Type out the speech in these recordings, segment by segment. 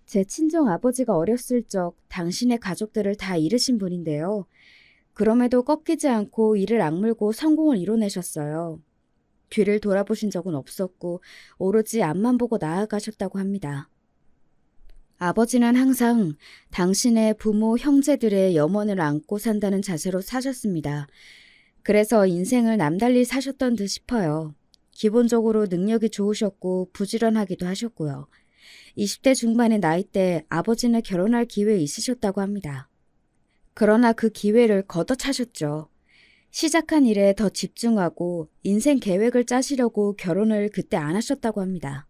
제 친정 아버지가 어렸을 적 당신의 가족들을 다 잃으신 분인데요. 그럼에도 꺾이지 않고 이를 악물고 성공을 이뤄내셨어요. 뒤를 돌아보신 적은 없었고 오로지 앞만 보고 나아가셨다고 합니다. 아버지는 항상 당신의 부모, 형제들의 염원을 안고 산다는 자세로 사셨습니다. 그래서 인생을 남달리 사셨던 듯 싶어요. 기본적으로 능력이 좋으셨고 부지런하기도 하셨고요. 20대 중반의 나이 때 아버지는 결혼할 기회 있으셨다고 합니다. 그러나 그 기회를 걷어차셨죠. 시작한 일에 더 집중하고 인생 계획을 짜시려고 결혼을 그때 안 하셨다고 합니다.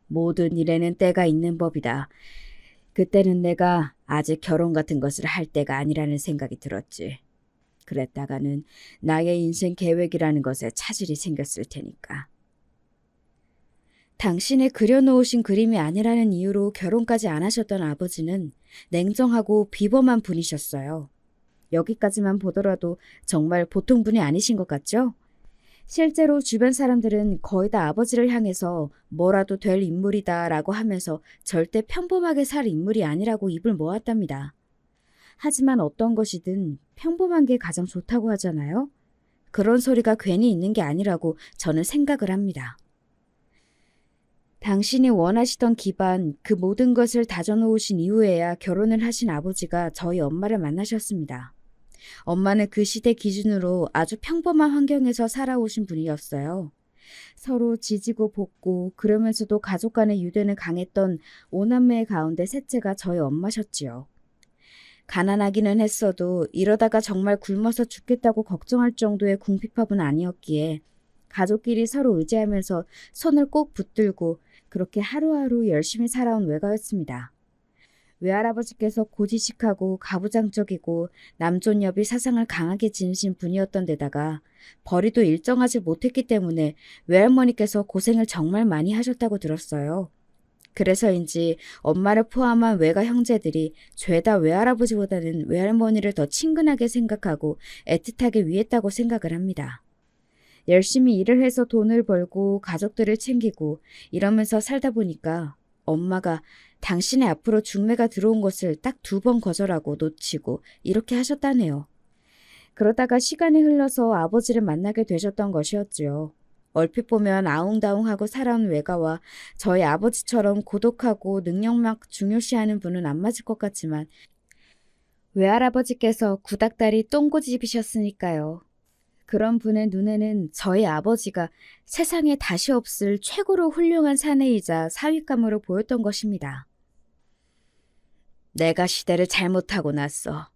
모든 일에는 때가 있는 법이다. 그때는 내가 아직 결혼 같은 것을 할 때가 아니라는 생각이 들었지. 그랬다가는 나의 인생 계획이라는 것에 차질이 생겼을 테니까. 당신의 그려놓으신 그림이 아니라는 이유로 결혼까지 안 하셨던 아버지는 냉정하고 비범한 분이셨어요. 여기까지만 보더라도 정말 보통 분이 아니신 것 같죠? 실제로 주변 사람들은 거의 다 아버지를 향해서 뭐라도 될 인물이다 라고 하면서 절대 평범하게 살 인물이 아니라고 입을 모았답니다. 하지만 어떤 것이든 평범한 게 가장 좋다고 하잖아요? 그런 소리가 괜히 있는 게 아니라고 저는 생각을 합니다. 당신이 원하시던 기반, 그 모든 것을 다져놓으신 이후에야 결혼을 하신 아버지가 저희 엄마를 만나셨습니다. 엄마는 그 시대 기준으로 아주 평범한 환경에서 살아오신 분이었어요. 서로 지지고 볶고 그러면서도 가족 간의 유대는 강했던 오남매 가운데 셋째가 저희 엄마셨지요. 가난하기는 했어도 이러다가 정말 굶어서 죽겠다고 걱정할 정도의 궁핍합은 아니었기에 가족끼리 서로 의지하면서 손을 꼭 붙들고 그렇게 하루하루 열심히 살아온 외가였습니다. 외할아버지께서 고지식하고 가부장적이고 남존여비 사상을 강하게 지니신 분이었던 데다가 벌이도 일정하지 못했기 때문에 외할머니께서 고생을 정말 많이 하셨다고 들었어요. 그래서인지 엄마를 포함한 외가 형제들이 죄다 외할아버지보다는 외할머니를 더 친근하게 생각하고 애틋하게 위했다고 생각을 합니다. 열심히 일을 해서 돈을 벌고 가족들을 챙기고 이러면서 살다 보니까 엄마가 당신의 앞으로 중매가 들어온 것을 딱 2번 거절하고 놓치고 이렇게 하셨다네요. 그러다가 시간이 흘러서 아버지를 만나게 되셨던 것이었지요. 얼핏 보면 아웅다웅하고 살아온 외가와 저희 아버지처럼 고독하고 능력만 중요시하는 분은 안 맞을 것 같지만 외할아버지께서 구닥다리 똥고집이셨으니까요. 그런 분의 눈에는 저희 아버지가 세상에 다시 없을 최고로 훌륭한 사내이자 사윗감으로 보였던 것입니다. 내가 시대를 잘못하고 났어.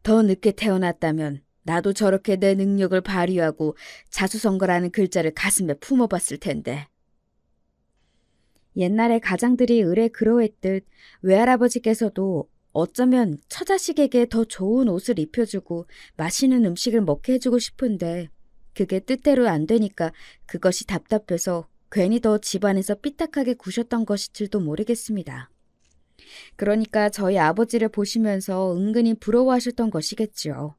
더 늦게 태어났다면 나도 저렇게 내 능력을 발휘하고 자수성가라는 글자를 가슴에 품어봤을 텐데. 옛날에 가장들이 을에 그러했듯 외할아버지께서도 어쩌면 처자식에게 더 좋은 옷을 입혀주고 맛있는 음식을 먹게 해주고 싶은데 그게 뜻대로 안 되니까 그것이 답답해서 괜히 더 집안에서 삐딱하게 구셨던 것일지도 모르겠습니다. 그러니까 저희 아버지를 보시면서 은근히 부러워하셨던 것이겠지요.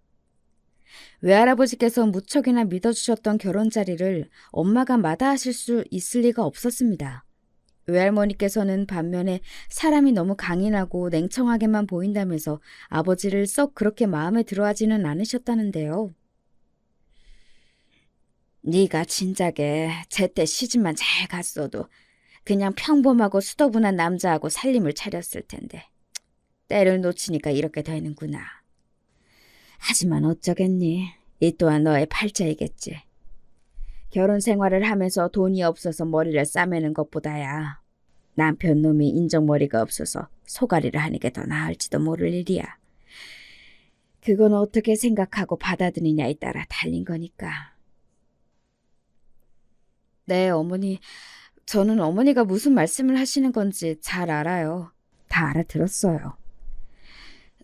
외할아버지께서 무척이나 믿어주셨던 결혼 자리를 엄마가 마다하실 수 있을 리가 없었습니다. 외할머니께서는 반면에 사람이 너무 강인하고 냉청하게만 보인다면서 아버지를 썩 그렇게 마음에 들어하지는 않으셨다는데요. 네가 진작에 제때 시집만 잘 갔어도 그냥 평범하고 수더분한 남자하고 살림을 차렸을 텐데 때를 놓치니까 이렇게 되는구나. 하지만 어쩌겠니? 이 또한 너의 팔자이겠지. 결혼 생활을 하면서 돈이 없어서 머리를 싸매는 것보다야 남편 놈이 인정머리가 없어서 소가리를 하는 게 더 나을지도 모를 일이야. 그건 어떻게 생각하고 받아들이냐에 따라 달린 거니까. 네, 어머니. 저는 어머니가 무슨 말씀을 하시는 건지 잘 알아요. 다 알아들었어요.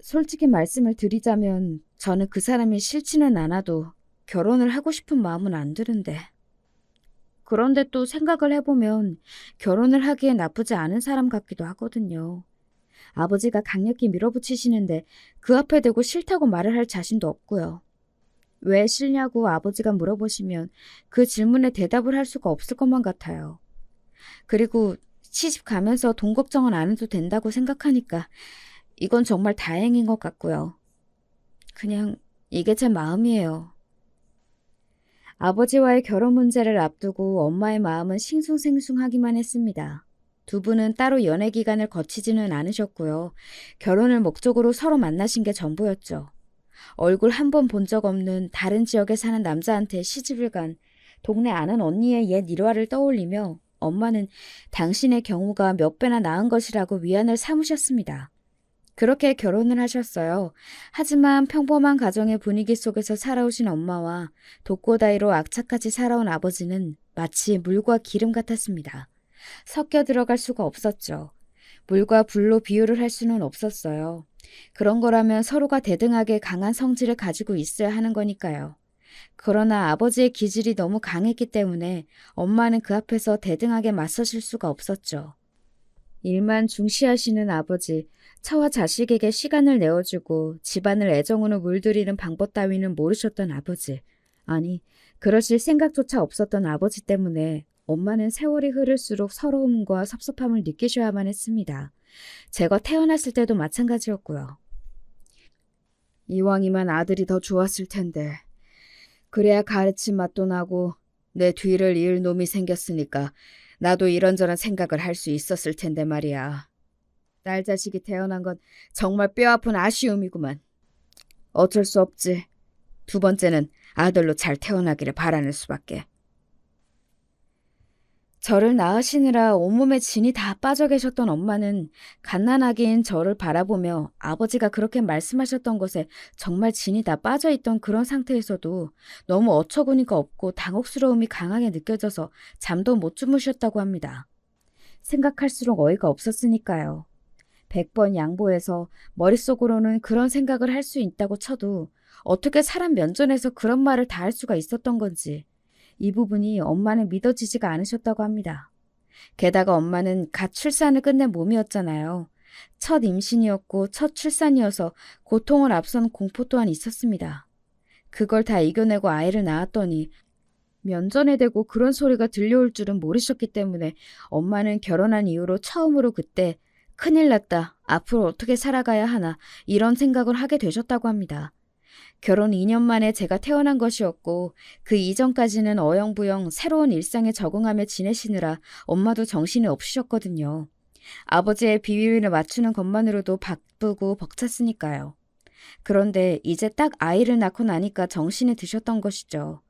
솔직히 말씀을 드리자면 저는 그 사람이 싫지는 않아도 결혼을 하고 싶은 마음은 안 드는데. 그런데 또 생각을 해보면 결혼을 하기에 나쁘지 않은 사람 같기도 하거든요. 아버지가 강력히 밀어붙이시는데 그 앞에 대고 싫다고 말을 할 자신도 없고요. 왜 싫냐고 아버지가 물어보시면 그 질문에 대답을 할 수가 없을 것만 같아요. 그리고 시집 가면서 돈 걱정은 안 해도 된다고 생각하니까 이건 정말 다행인 것 같고요. 그냥 이게 제 마음이에요. 아버지와의 결혼 문제를 앞두고 엄마의 마음은 싱숭생숭하기만 했습니다. 두 분은 따로 연애 기간을 거치지는 않으셨고요. 결혼을 목적으로 서로 만나신 게 전부였죠. 얼굴 한 번 본 적 없는 다른 지역에 사는 남자한테 시집을 간 동네 아는 언니의 옛 일화를 떠올리며 엄마는 당신의 경우가 몇 배나 나은 것이라고 위안을 삼으셨습니다. 그렇게 결혼을 하셨어요. 하지만 평범한 가정의 분위기 속에서 살아오신 엄마와 독고다이로 악착같이 살아온 아버지는 마치 물과 기름 같았습니다. 섞여 들어갈 수가 없었죠. 물과 불로 비유를 할 수는 없었어요. 그런 거라면 서로가 대등하게 강한 성질을 가지고 있어야 하는 거니까요. 그러나 아버지의 기질이 너무 강했기 때문에 엄마는 그 앞에서 대등하게 맞서실 수가 없었죠. 일만 중시하시는 아버지, 처와 자식에게 시간을 내어주고 집안을 애정으로 물들이는 방법 따위는 모르셨던 아버지. 아니, 그러실 생각조차 없었던 아버지 때문에 엄마는 세월이 흐를수록 서러움과 섭섭함을 느끼셔야만 했습니다. 제가 태어났을 때도 마찬가지였고요. 이왕이면 아들이 더 좋았을 텐데. 그래야 가르침 맛도 나고 내 뒤를 이을 놈이 생겼으니까 나도 이런저런 생각을 할 수 있었을 텐데 말이야. 딸 자식이 태어난 건 정말 뼈아픈 아쉬움이구만. 어쩔 수 없지. 두 번째는 아들로 잘 태어나기를 바라는 수밖에. 저를 낳으시느라 온몸에 진이 다 빠져 계셨던 엄마는 갓난아기인 저를 바라보며 아버지가 그렇게 말씀하셨던 것에 정말 진이 다 빠져 있던 그런 상태에서도 너무 어처구니가 없고 당혹스러움이 강하게 느껴져서 잠도 못 주무셨다고 합니다. 생각할수록 어이가 없었으니까요. 100번 양보해서 머릿속으로는 그런 생각을 할 수 있다고 쳐도 어떻게 사람 면전에서 그런 말을 다 할 수가 있었던 건지 이 부분이 엄마는 믿어지지가 않으셨다고 합니다. 게다가 엄마는 갓 출산을 끝낸 몸이었잖아요. 첫 임신이었고 첫 출산이어서 고통을 앞선 공포 또한 있었습니다. 그걸 다 이겨내고 아이를 낳았더니 면전에 대고 그런 소리가 들려올 줄은 모르셨기 때문에 엄마는 결혼한 이후로 처음으로 그때 큰일 났다, 앞으로 어떻게 살아가야 하나 이런 생각을 하게 되셨다고 합니다. 결혼 2년 만에 제가 태어난 것이었고 그 이전까지는 어영부영 새로운 일상에 적응하며 지내시느라 엄마도 정신이 없으셨거든요. 아버지의 비위를 맞추는 것만으로도 바쁘고 벅찼으니까요. 그런데 이제 딱 아이를 낳고 나니까 정신이 드셨던 것이죠.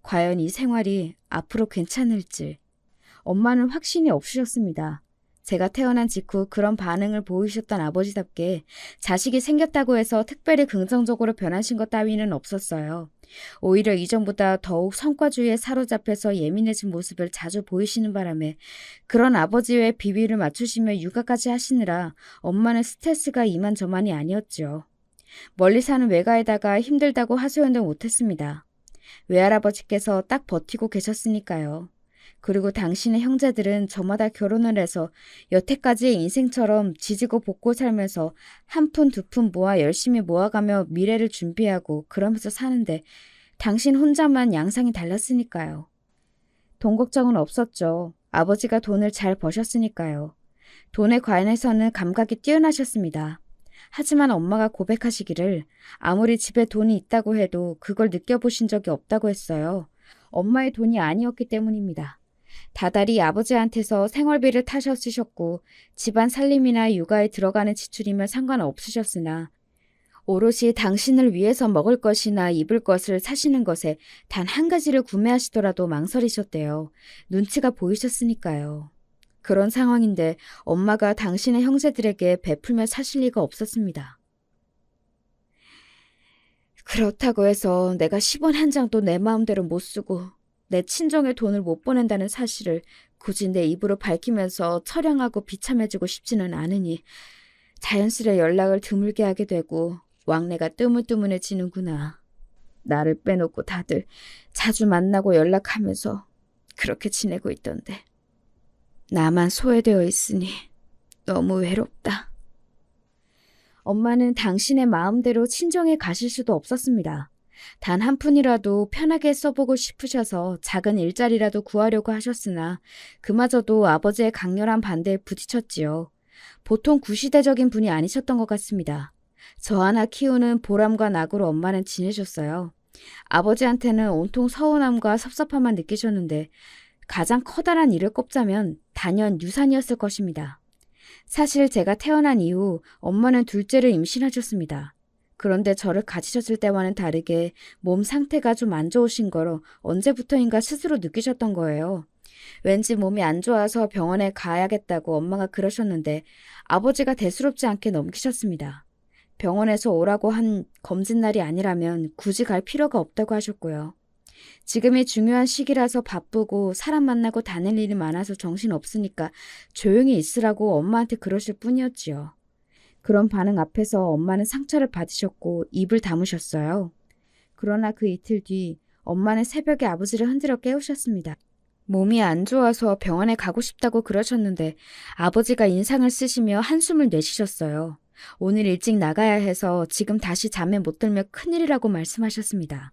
과연 이 생활이 앞으로 괜찮을지. 엄마는 확신이 없으셨습니다. 제가 태어난 직후 그런 반응을 보이셨던 아버지답게 자식이 생겼다고 해서 특별히 긍정적으로 변하신 것 따위는 없었어요. 오히려 이전보다 더욱 성과주의에 사로잡혀서 예민해진 모습을 자주 보이시는 바람에 그런 아버지의 비위를 맞추시며 육아까지 하시느라 엄마는 스트레스가 이만저만이 아니었죠. 멀리 사는 외가에다가 힘들다고 하소연도 못했습니다. 외할아버지께서 딱 버티고 계셨으니까요. 그리고 당신의 형제들은 저마다 결혼을 해서 여태까지의 인생처럼 지지고 볶고 살면서 한 푼 두 푼 모아 열심히 모아가며 미래를 준비하고 그러면서 사는데 당신 혼자만 양상이 달랐으니까요. 돈 걱정은 없었죠. 아버지가 돈을 잘 버셨으니까요. 돈에 관해서는 감각이 뛰어나셨습니다. 하지만 엄마가 고백하시기를 아무리 집에 돈이 있다고 해도 그걸 느껴보신 적이 없다고 했어요. 엄마의 돈이 아니었기 때문입니다. 다달이 아버지한테서 생활비를 타셔 쓰셨고 집안 살림이나 육아에 들어가는 지출이면 상관없으셨으나 오롯이 당신을 위해서 먹을 것이나 입을 것을 사시는 것에 단 한 가지를 구매하시더라도 망설이셨대요. 눈치가 보이셨으니까요. 그런 상황인데 엄마가 당신의 형제들에게 베풀며 사실 리가 없었습니다. 그렇다고 해서 내가 10원 한 장도 내 마음대로 못 쓰고 내 친정에 돈을 못 보낸다는 사실을 굳이 내 입으로 밝히면서 처량하고 비참해지고 싶지는 않으니 자연스레 연락을 드물게 하게 되고 왕래가 뜨문뜨문해지는구나. 나를 빼놓고 다들 자주 만나고 연락하면서 그렇게 지내고 있던데 나만 소외되어 있으니 너무 외롭다. 엄마는 당신의 마음대로 친정에 가실 수도 없었습니다. 단 한 푼이라도 편하게 써보고 싶으셔서 작은 일자리라도 구하려고 하셨으나 그마저도 아버지의 강렬한 반대에 부딪혔지요. 보통 구시대적인 분이 아니셨던 것 같습니다. 저 하나 키우는 보람과 낙으로 엄마는 지내셨어요. 아버지한테는 온통 서운함과 섭섭함만 느끼셨는데 가장 커다란 일을 꼽자면 단연 유산이었을 것입니다. 사실 제가 태어난 이후 엄마는 둘째를 임신하셨습니다. 그런데 저를 가지셨을 때와는 다르게 몸 상태가 좀 안 좋으신 거로 언제부터인가 스스로 느끼셨던 거예요. 왠지 몸이 안 좋아서 병원에 가야겠다고 엄마가 그러셨는데 아버지가 대수롭지 않게 넘기셨습니다. 병원에서 오라고 한 검진날이 아니라면 굳이 갈 필요가 없다고 하셨고요. 지금이 중요한 시기라서 바쁘고 사람 만나고 다닐 일이 많아서 정신 없으니까 조용히 있으라고 엄마한테 그러실 뿐이었지요. 그런 반응 앞에서 엄마는 상처를 받으셨고 입을 다무셨어요. 그러나 그 이틀 뒤 엄마는 새벽에 아버지를 흔들어 깨우셨습니다. 몸이 안 좋아서 병원에 가고 싶다고 그러셨는데 아버지가 인상을 쓰시며 한숨을 내쉬셨어요. 오늘 일찍 나가야 해서 지금 다시 잠에 못 들면 큰일이라고 말씀하셨습니다.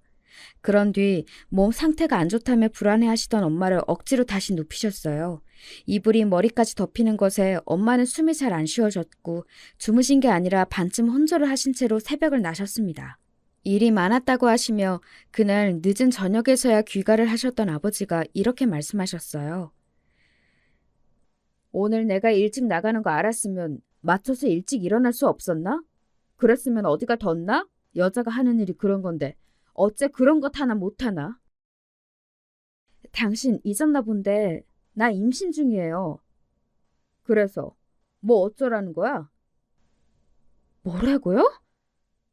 그런 뒤 몸 상태가 안 좋다며 불안해하시던 엄마를 억지로 다시 눕히셨어요. 이불이 머리까지 덮이는 것에 엄마는 숨이 잘 안 쉬어졌고 주무신 게 아니라 반쯤 혼절을 하신 채로 새벽을 나셨습니다. 일이 많았다고 하시며 그날 늦은 저녁에서야 귀가를 하셨던 아버지가 이렇게 말씀하셨어요. 오늘 내가 일찍 나가는 거 알았으면 맞춰서 일찍 일어날 수 없었나? 그랬으면 어디가 덧나? 여자가 하는 일이 그런 건데 어째 그런 것 하나 못하나? 당신 잊었나 본데 나 임신 중이에요. 그래서 뭐 어쩌라는 거야? 뭐라고요?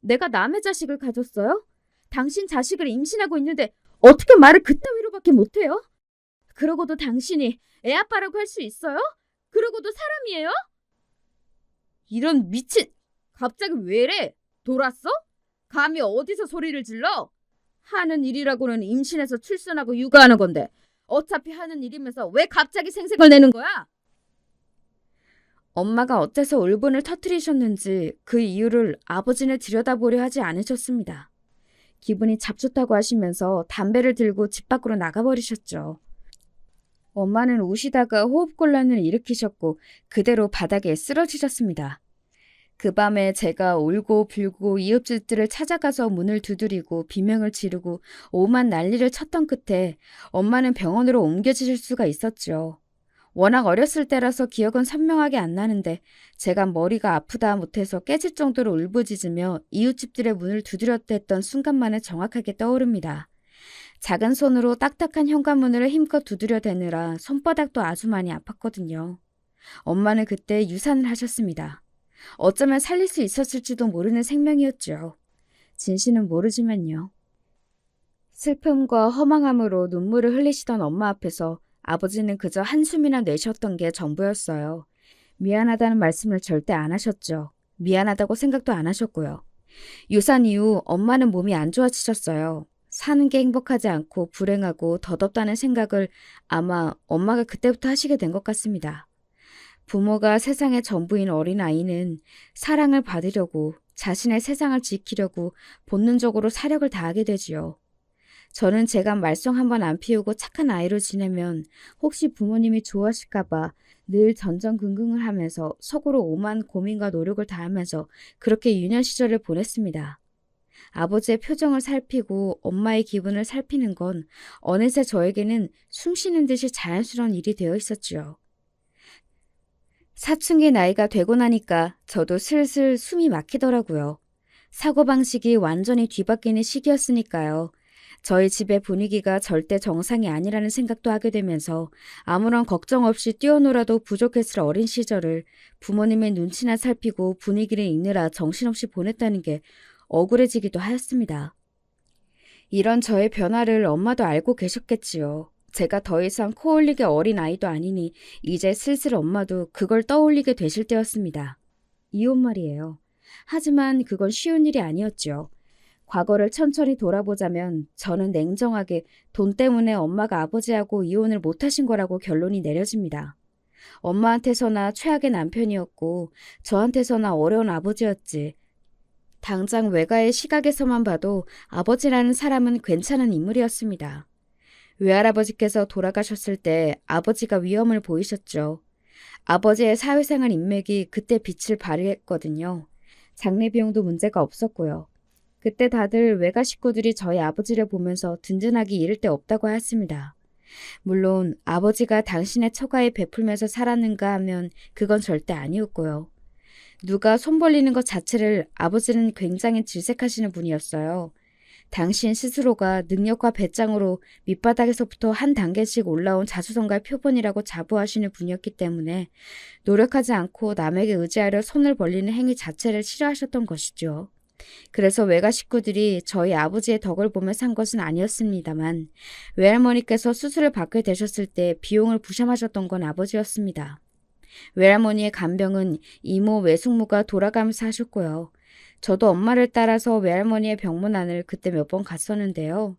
내가 남의 자식을 가졌어요? 당신 자식을 임신하고 있는데 어떻게 말을 그따위로밖에 못해요? 그러고도 당신이 애 아빠라고 할 수 있어요? 그러고도 사람이에요? 이런 미친... 갑자기 왜 이래? 돌았어? 감히 어디서 소리를 질러? 하는 일이라고는 임신해서 출산하고 육아하는 건데 어차피 하는 일이면서 왜 갑자기 생색을 내는 거야? 엄마가 어째서 울분을 터뜨리셨는지 그 이유를 아버지는 들여다보려 하지 않으셨습니다. 기분이 잡숫다고 하시면서 담배를 들고 집 밖으로 나가버리셨죠. 엄마는 우시다가 호흡곤란을 일으키셨고 그대로 바닥에 쓰러지셨습니다. 그 밤에 제가 울고 불고 이웃집들을 찾아가서 문을 두드리고 비명을 지르고 오만 난리를 쳤던 끝에 엄마는 병원으로 옮겨지실 수가 있었죠. 워낙 어렸을 때라서 기억은 선명하게 안 나는데 제가 머리가 아프다 못해서 깨질 정도로 울부짖으며 이웃집들의 문을 두드렸댔던 순간만은 정확하게 떠오릅니다. 작은 손으로 딱딱한 현관문을 힘껏 두드려대느라 손바닥도 아주 많이 아팠거든요. 엄마는 그때 유산을 하셨습니다. 어쩌면 살릴 수 있었을지도 모르는 생명이었죠. 진실은 모르지만요. 슬픔과 허망함으로 눈물을 흘리시던 엄마 앞에서 아버지는 그저 한숨이나 내쉬었던 게 전부였어요. 미안하다는 말씀을 절대 안 하셨죠. 미안하다고 생각도 안 하셨고요. 유산 이후 엄마는 몸이 안 좋아지셨어요. 사는 게 행복하지 않고 불행하고 덧없다는 생각을 아마 엄마가 그때부터 하시게 된 것 같습니다. 부모가 세상의 전부인 어린아이는 사랑을 받으려고 자신의 세상을 지키려고 본능적으로 사력을 다하게 되지요. 저는 제가 말썽 한번 안 피우고 착한 아이로 지내면 혹시 부모님이 좋아하실까봐 늘 전전긍긍을 하면서 속으로 오만 고민과 노력을 다하면서 그렇게 유년 시절을 보냈습니다. 아버지의 표정을 살피고 엄마의 기분을 살피는 건 어느새 저에게는 숨 쉬는 듯이 자연스러운 일이 되어 있었지요. 사춘기 나이가 되고 나니까 저도 슬슬 숨이 막히더라고요. 사고방식이 완전히 뒤바뀌는 시기였으니까요. 저희 집의 분위기가 절대 정상이 아니라는 생각도 하게 되면서 아무런 걱정 없이 뛰어놀아도 부족했을 어린 시절을 부모님의 눈치나 살피고 분위기를 읽느라 정신없이 보냈다는 게 억울해지기도 하였습니다. 이런 저의 변화를 엄마도 알고 계셨겠지요. 제가 더 이상 코 올리게 어린 아이도 아니니 이제 슬슬 엄마도 그걸 떠올리게 되실 때였습니다. 이혼 말이에요. 하지만 그건 쉬운 일이 아니었죠. 과거를 천천히 돌아보자면 저는 냉정하게 돈 때문에 엄마가 아버지하고 이혼을 못하신 거라고 결론이 내려집니다. 엄마한테서나 최악의 남편이었고 저한테서나 어려운 아버지였지. 당장 외가의 시각에서만 봐도 아버지라는 사람은 괜찮은 인물이었습니다. 외할아버지께서 돌아가셨을 때 아버지가 위험을 보이셨죠. 아버지의 사회생활 인맥이 그때 빛을 발휘했거든요. 장례 비용도 문제가 없었고요. 그때 다들 외가 식구들이 저희 아버지를 보면서 든든하기 이를 데 없다고 했습니다. 물론 아버지가 당신의 처가에 베풀면서 살았는가 하면 그건 절대 아니었고요. 누가 손 벌리는 것 자체를 아버지는 굉장히 질색하시는 분이었어요. 당신 스스로가 능력과 배짱으로 밑바닥에서부터 한 단계씩 올라온 자수성가의 표본이라고 자부하시는 분이었기 때문에 노력하지 않고 남에게 의지하려 손을 벌리는 행위 자체를 싫어하셨던 것이죠. 그래서 외가 식구들이 저희 아버지의 덕을 보며 산 것은 아니었습니다만 외할머니께서 수술을 받게 되셨을 때 비용을 부담하셨던 건 아버지였습니다. 외할머니의 간병은 이모 외숙모가 돌아가면서 하셨고요. 저도 엄마를 따라서 외할머니의 병문안을 그때 몇 번 갔었는데요.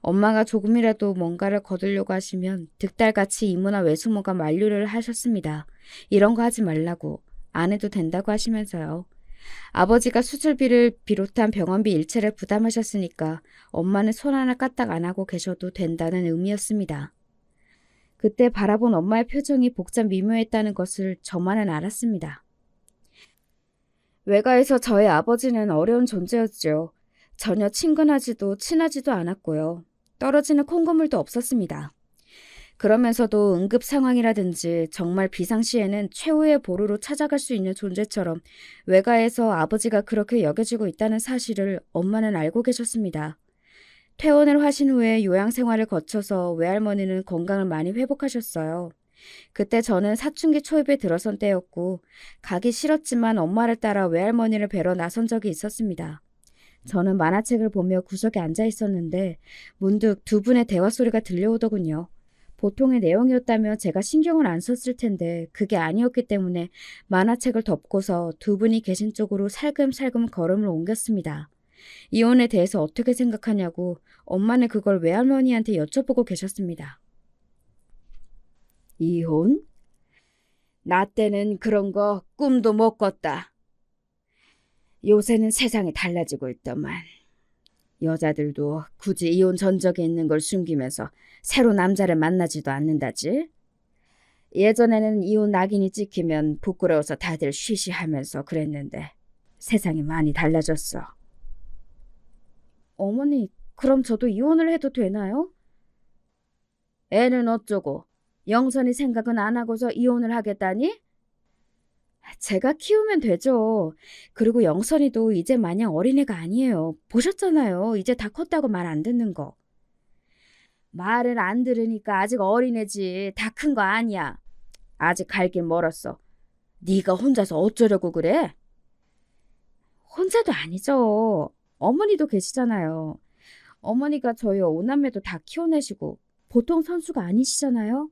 엄마가 조금이라도 뭔가를 거두려고 하시면 득달같이 이모나 외숙모가 만류를 하셨습니다. 이런 거 하지 말라고, 안 해도 된다고 하시면서요. 아버지가 수술비를 비롯한 병원비 일체를 부담하셨으니까 엄마는 손 하나 까딱 안 하고 계셔도 된다는 의미였습니다. 그때 바라본 엄마의 표정이 복잡 미묘했다는 것을 저만은 알았습니다. 외가에서 저의 아버지는 어려운 존재였죠. 전혀 친근하지도 친하지도 않았고요. 떨어지는 콩고물도 없었습니다. 그러면서도 응급 상황이라든지 정말 비상시에는 최후의 보루로 찾아갈 수 있는 존재처럼 외가에서 아버지가 그렇게 여겨지고 있다는 사실을 엄마는 알고 계셨습니다. 퇴원을 하신 후에 요양생활을 거쳐서 외할머니는 건강을 많이 회복하셨어요. 그때 저는 사춘기 초입에 들어선 때였고 가기 싫었지만 엄마를 따라 외할머니를 뵈러 나선 적이 있었습니다. 저는 만화책을 보며 구석에 앉아 있었는데 문득 두 분의 대화 소리가 들려오더군요. 보통의 내용이었다면 제가 신경을 안 썼을 텐데 그게 아니었기 때문에 만화책을 덮고서 두 분이 계신 쪽으로 살금살금 걸음을 옮겼습니다. 이혼에 대해서 어떻게 생각하냐고 엄마는 그걸 외할머니한테 여쭤보고 계셨습니다. 이혼? 나 때는 그런 거 꿈도 못 꿨다. 요새는 세상이 달라지고 있더만. 여자들도 굳이 이혼 전적에 있는 걸 숨기면서 새로 남자를 만나지도 않는다지. 예전에는 이혼 낙인이 찍히면 부끄러워서 다들 쉬쉬하면서 그랬는데 세상이 많이 달라졌어. 어머니, 그럼 저도 이혼을 해도 되나요? 애는 어쩌고? 영선이 생각은 안 하고서 이혼을 하겠다니? 제가 키우면 되죠. 그리고 영선이도 이제 마냥 어린애가 아니에요. 보셨잖아요. 이제 다 컸다고 말 안 듣는 거. 말을 안 들으니까 아직 어린애지. 다 큰 거 아니야. 아직 갈 길 멀었어. 네가 혼자서 어쩌려고 그래? 혼자도 아니죠. 어머니도 계시잖아요. 어머니가 저희 오남매도 다 키워내시고 보통 선수가 아니시잖아요.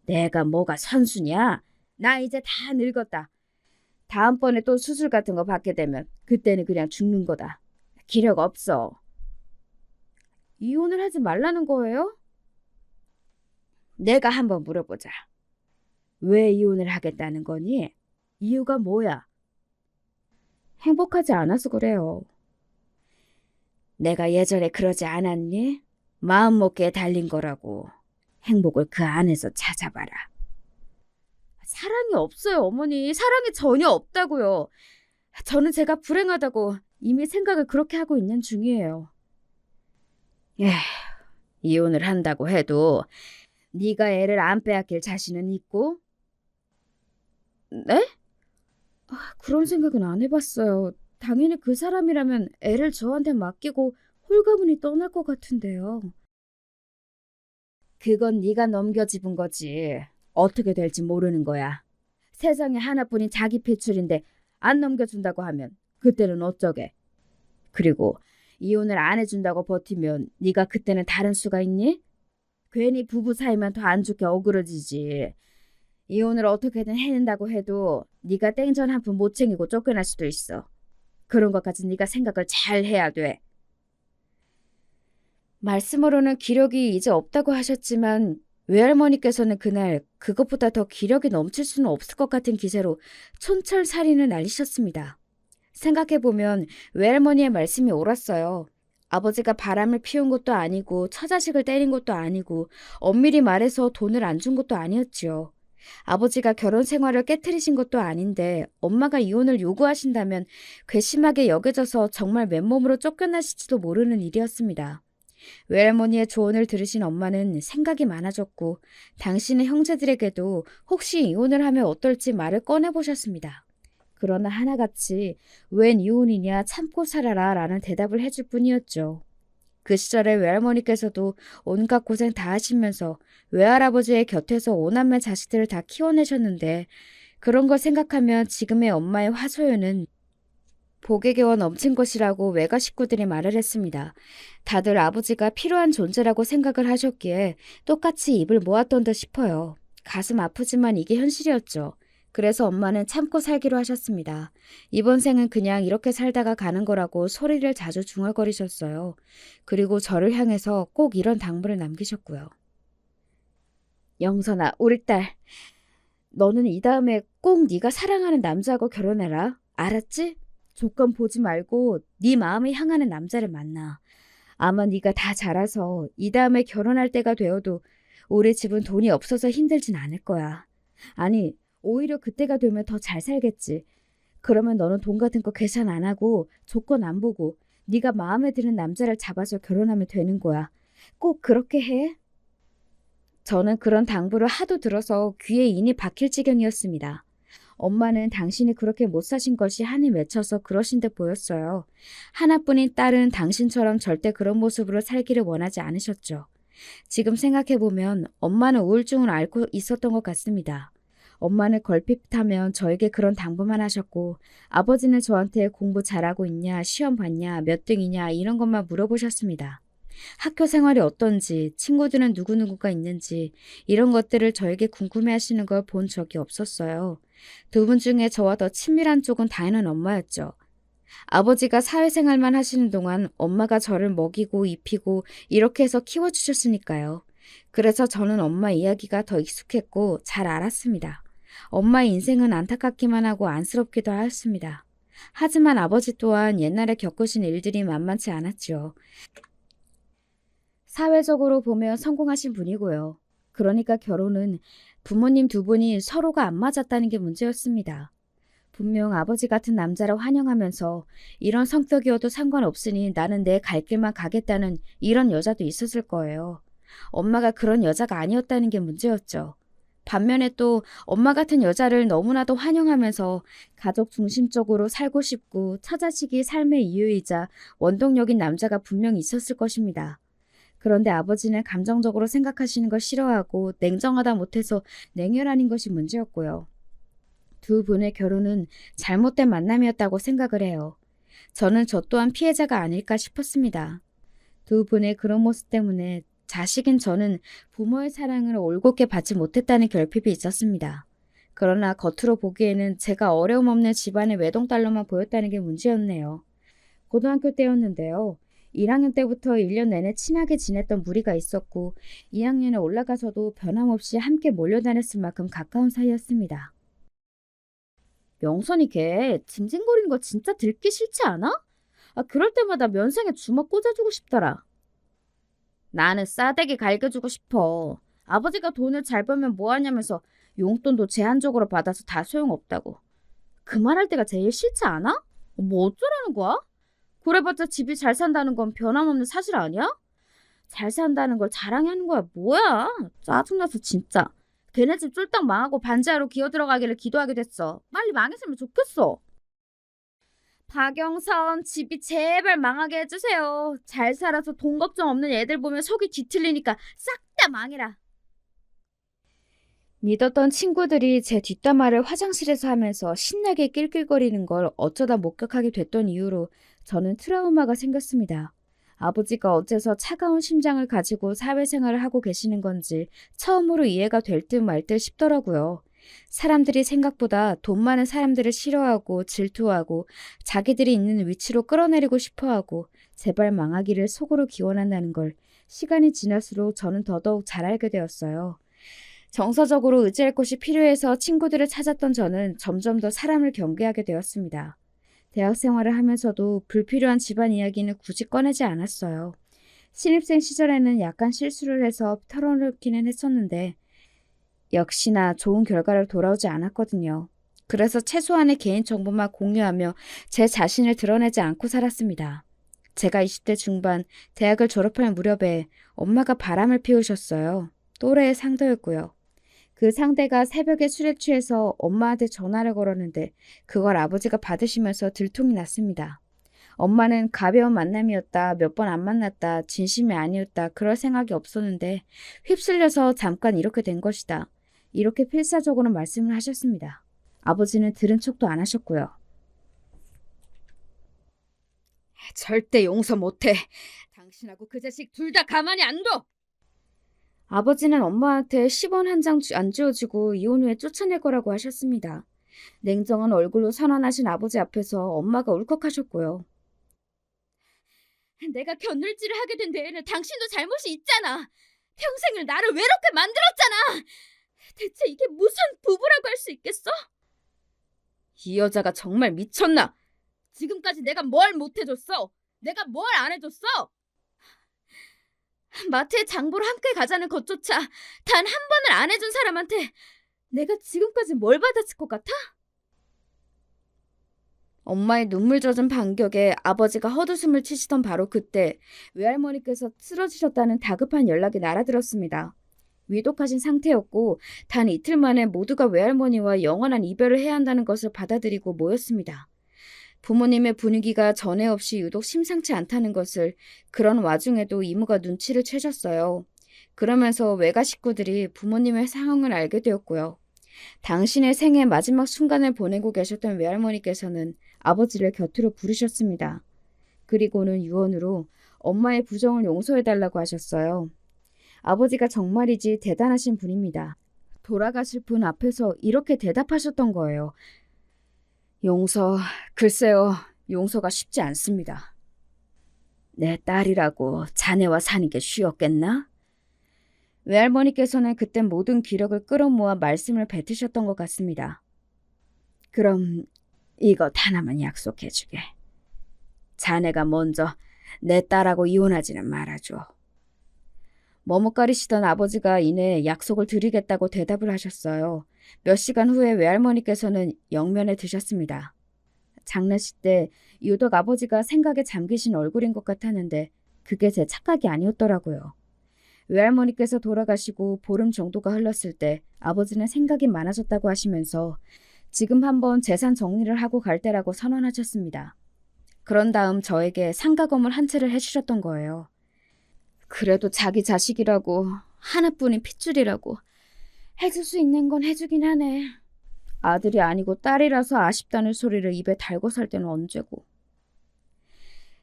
내가 뭐가 선수냐? 나 이제 다 늙었다. 다음번에 또 수술 같은 거 받게 되면 그때는 그냥 죽는 거다. 기력 없어. 이혼을 하지 말라는 거예요? 내가 한번 물어보자. 왜 이혼을 하겠다는 거니? 이유가 뭐야? 행복하지 않아서 그래요. 내가 예전에 그러지 않았니? 마음 먹기에 달린 거라고. 행복을 그 안에서 찾아봐라. 사랑이 없어요, 어머니. 사랑이 전혀 없다고요. 저는 제가 불행하다고 이미 생각을 그렇게 하고 있는 중이에요. 이혼을 한다고 해도 네가 애를 안 빼앗길 자신은 있고? 네? 그런 생각은 안 해봤어요. 당연히 그 사람이라면 애를 저한테 맡기고 홀가분히 떠날 것 같은데요. 그건 네가 넘겨짚은 거지. 어떻게 될지 모르는 거야. 세상에 하나뿐인 자기 핏줄인데 안 넘겨준다고 하면 그때는 어쩌게. 그리고 이혼을 안 해준다고 버티면 네가 그때는 다른 수가 있니? 괜히 부부 사이만 더 안 좋게 어그러지지. 이혼을 어떻게든 해낸다고 해도 네가 땡전 한 푼 못 챙기고 쫓겨날 수도 있어. 그런 것까지 네가 생각을 잘 해야 돼. 말씀으로는 기력이 이제 없다고 하셨지만 외할머니께서는 그날 그것보다 더 기력이 넘칠 수는 없을 것 같은 기세로 촌철살인을 날리셨습니다. 생각해보면 외할머니의 말씀이 옳았어요. 아버지가 바람을 피운 것도 아니고 처자식을 때린 것도 아니고 엄밀히 말해서 돈을 안 준 것도 아니었지요. 아버지가 결혼 생활을 깨트리신 것도 아닌데 엄마가 이혼을 요구하신다면 괘씸하게 여겨져서 정말 맨몸으로 쫓겨나실지도 모르는 일이었습니다. 외할머니의 조언을 들으신 엄마는 생각이 많아졌고 당신의 형제들에게도 혹시 이혼을 하면 어떨지 말을 꺼내보셨습니다. 그러나 하나같이 웬 이혼이냐 참고 살아라 라는 대답을 해줄 뿐이었죠. 그 시절에 외할머니께서도 온갖 고생 다 하시면서 외할아버지의 곁에서 오남매 자식들을 다 키워내셨는데 그런 걸 생각하면 지금의 엄마의 화소연은 복에 겨워 넘친 것이라고 외가 식구들이 말을 했습니다. 다들 아버지가 필요한 존재라고 생각을 하셨기에 똑같이 입을 모았던 듯 싶어요. 가슴 아프지만 이게 현실이었죠. 그래서 엄마는 참고 살기로 하셨습니다. 이번 생은 그냥 이렇게 살다가 가는 거라고 소리를 자주 중얼거리셨어요. 그리고 저를 향해서 꼭 이런 당부를 남기셨고요. 영선아, 우리 딸. 너는 이 다음에 꼭 네가 사랑하는 남자하고 결혼해라. 알았지? 조건 보지 말고 네 마음을 향하는 남자를 만나. 아마 네가 다 자라서 이 다음에 결혼할 때가 되어도 우리 집은 돈이 없어서 힘들진 않을 거야. 아니, 오히려 그때가 되면 더 잘 살겠지. 그러면 너는 돈 같은 거 계산 안 하고 조건 안 보고 네가 마음에 드는 남자를 잡아서 결혼하면 되는 거야. 꼭 그렇게 해. 저는 그런 당부를 하도 들어서 귀에 인이 박힐 지경이었습니다. 엄마는 당신이 그렇게 못 사신 것이 한이 맺혀서 그러신 듯 보였어요. 하나뿐인 딸은 당신처럼 절대 그런 모습으로 살기를 원하지 않으셨죠. 지금 생각해보면 엄마는 우울증을 앓고 있었던 것 같습니다. 엄마는 걸핏하면 저에게 그런 당부만 하셨고 아버지는 저한테 공부 잘하고 있냐, 시험 봤냐, 몇 등이냐 이런 것만 물어보셨습니다. 학교 생활이 어떤지, 친구들은 누구누구가 있는지 이런 것들을 저에게 궁금해하시는 걸 본 적이 없었어요. 두 분 중에 저와 더 친밀한 쪽은 다혜는 엄마였죠. 아버지가 사회생활만 하시는 동안 엄마가 저를 먹이고 입히고 이렇게 해서 키워주셨으니까요. 그래서 저는 엄마 이야기가 더 익숙했고 잘 알았습니다. 엄마의 인생은 안타깝기만 하고 안쓰럽기도 하였습니다. 하지만 아버지 또한 옛날에 겪으신 일들이 만만치 않았죠. 사회적으로 보면 성공하신 분이고요. 그러니까 결혼은 부모님 두 분이 서로가 안 맞았다는 게 문제였습니다. 분명 아버지 같은 남자를 환영하면서 이런 성격이어도 상관없으니 나는 내 갈 길만 가겠다는 이런 여자도 있었을 거예요. 엄마가 그런 여자가 아니었다는 게 문제였죠. 반면에 또 엄마 같은 여자를 너무나도 환영하면서 가족 중심적으로 살고 싶고 처자식이 삶의 이유이자 원동력인 남자가 분명히 있었을 것입니다. 그런데 아버지는 감정적으로 생각하시는 걸 싫어하고 냉정하다 못해서 냉혈한인 것이 문제였고요. 두 분의 결혼은 잘못된 만남이었다고 생각을 해요. 저는 저 또한 피해자가 아닐까 싶었습니다. 두 분의 그런 모습 때문에 자식인 저는 부모의 사랑을 올곧게 받지 못했다는 결핍이 있었습니다. 그러나 겉으로 보기에는 제가 어려움 없는 집안의 외동딸로만 보였다는 게 문제였네요. 고등학교 때였는데요. 1학년 때부터 1년 내내 친하게 지냈던 무리가 있었고 2학년에 올라가서도 변함없이 함께 몰려다녔을 만큼 가까운 사이였습니다. 영선이 걔 징징거리는 거 진짜 들기 싫지 않아? 그럴 때마다 면상에 주먹 꽂아주고 싶더라. 나는 싸대기 갈겨주고 싶어. 아버지가 돈을 잘 벌면 뭐하냐면서 용돈도 제한적으로 받아서 다 소용없다고. 그 말할 때가 제일 싫지 않아? 뭐 어쩌라는 거야? 그래봤자 집이 잘 산다는 건 변함없는 사실 아니야? 잘 산다는 걸 자랑하는 거야 뭐야? 짜증나서 진짜. 걔네 집 쫄딱 망하고 반지하로 기어들어가기를 기도하게 됐어. 빨리 망했으면 좋겠어. 박영선 집이 제발 망하게 해주세요. 잘 살아서 돈 걱정 없는 애들 보면 속이 뒤틀리니까 싹 다 망해라. 믿었던 친구들이 제 뒷담화를 화장실에서 하면서 신나게 낄낄거리는 걸 어쩌다 목격하게 됐던 이후로 저는 트라우마가 생겼습니다. 아버지가 어째서 차가운 심장을 가지고 사회생활을 하고 계시는 건지 처음으로 이해가 될 듯 말 듯 싶더라고요. 사람들이 생각보다 돈 많은 사람들을 싫어하고 질투하고 자기들이 있는 위치로 끌어내리고 싶어하고 제발 망하기를 속으로 기원한다는 걸 시간이 지날수록 저는 더더욱 잘 알게 되었어요. 정서적으로 의지할 곳이 필요해서 친구들을 찾았던 저는 점점 더 사람을 경계하게 되었습니다. 대학 생활을 하면서도 불필요한 집안 이야기는 굳이 꺼내지 않았어요. 신입생 시절에는 약간 실수를 해서 털어놓기는 했었는데 역시나 좋은 결과로 돌아오지 않았거든요. 그래서 최소한의 개인정보만 공유하며 제 자신을 드러내지 않고 살았습니다. 제가 20대 중반 대학을 졸업할 무렵에 엄마가 바람을 피우셨어요. 또래의 상도였고요. 그 상대가 새벽에 술에 취해서 엄마한테 전화를 걸었는데 그걸 아버지가 받으시면서 들통이 났습니다. 엄마는 가벼운 만남이었다, 몇 번 안 만났다, 진심이 아니었다, 그럴 생각이 없었는데 휩쓸려서 잠깐 이렇게 된 것이다. 이렇게 필사적으로 말씀을 하셨습니다. 아버지는 들은 척도 안 하셨고요. 절대 용서 못해. 당신하고 그 자식 둘 다 가만히 안 둬. 아버지는 엄마한테 10원 한 장 안 쥐어주고 이혼 후에 쫓아낼 거라고 하셨습니다. 냉정한 얼굴로 선언하신 아버지 앞에서 엄마가 울컥하셨고요. 내가 견눌지를 하게 된 데에는 당신도 잘못이 있잖아. 평생을 나를 외롭게 만들었잖아. 대체 이게 무슨 부부라고 할 수 있겠어? 이 여자가 정말 미쳤나? 지금까지 내가 뭘 못해줬어? 내가 뭘 안 해줬어? 마트에 장보러 함께 가자는 것조차 단 한 번을 안 해준 사람한테 내가 지금까지 뭘 받았을 것 같아? 엄마의 눈물 젖은 반격에 아버지가 헛웃음을 치시던 바로 그때 외할머니께서 쓰러지셨다는 다급한 연락이 날아들었습니다. 위독하신 상태였고 단 이틀 만에 모두가 외할머니와 영원한 이별을 해야 한다는 것을 받아들이고 모였습니다. 부모님의 분위기가 전에 없이 유독 심상치 않다는 것을 그런 와중에도 이모가 눈치를 채셨어요. 그러면서 외가 식구들이 부모님의 상황을 알게 되었고요. 당신의 생애 마지막 순간을 보내고 계셨던 외할머니께서는 아버지를 곁으로 부르셨습니다. 그리고는 유언으로 엄마의 부정을 용서해달라고 하셨어요. 아버지가 정말이지 대단하신 분입니다. 돌아가실 분 앞에서 이렇게 대답하셨던 거예요. 글쎄요, 용서가 쉽지 않습니다. 내 딸이라고 자네와 사는 게 쉬웠겠나? 외할머니께서는 그때 모든 기력을 끌어모아 말씀을 뱉으셨던 것 같습니다. 그럼 이것 하나만 약속해주게. 자네가 먼저 내 딸하고 이혼하지는 말아줘. 머뭇거리시던 아버지가 이내 약속을 드리겠다고 대답을 하셨어요. 몇 시간 후에 외할머니께서는 영면에 드셨습니다. 장례식 때 유독 아버지가 생각에 잠기신 얼굴인 것 같았는데 그게 제 착각이 아니었더라고요. 외할머니께서 돌아가시고 보름 정도가 흘렀을 때 아버지는 생각이 많아졌다고 하시면서 지금 한번 재산 정리를 하고 갈 때라고 선언하셨습니다. 그런 다음 저에게 상가 건물 한 채를 해주셨던 거예요. 그래도 자기 자식이라고 하나뿐인 핏줄이라고 해줄 수 있는 건 해주긴 하네. 아들이 아니고 딸이라서 아쉽다는 소리를 입에 달고 살 때는 언제고.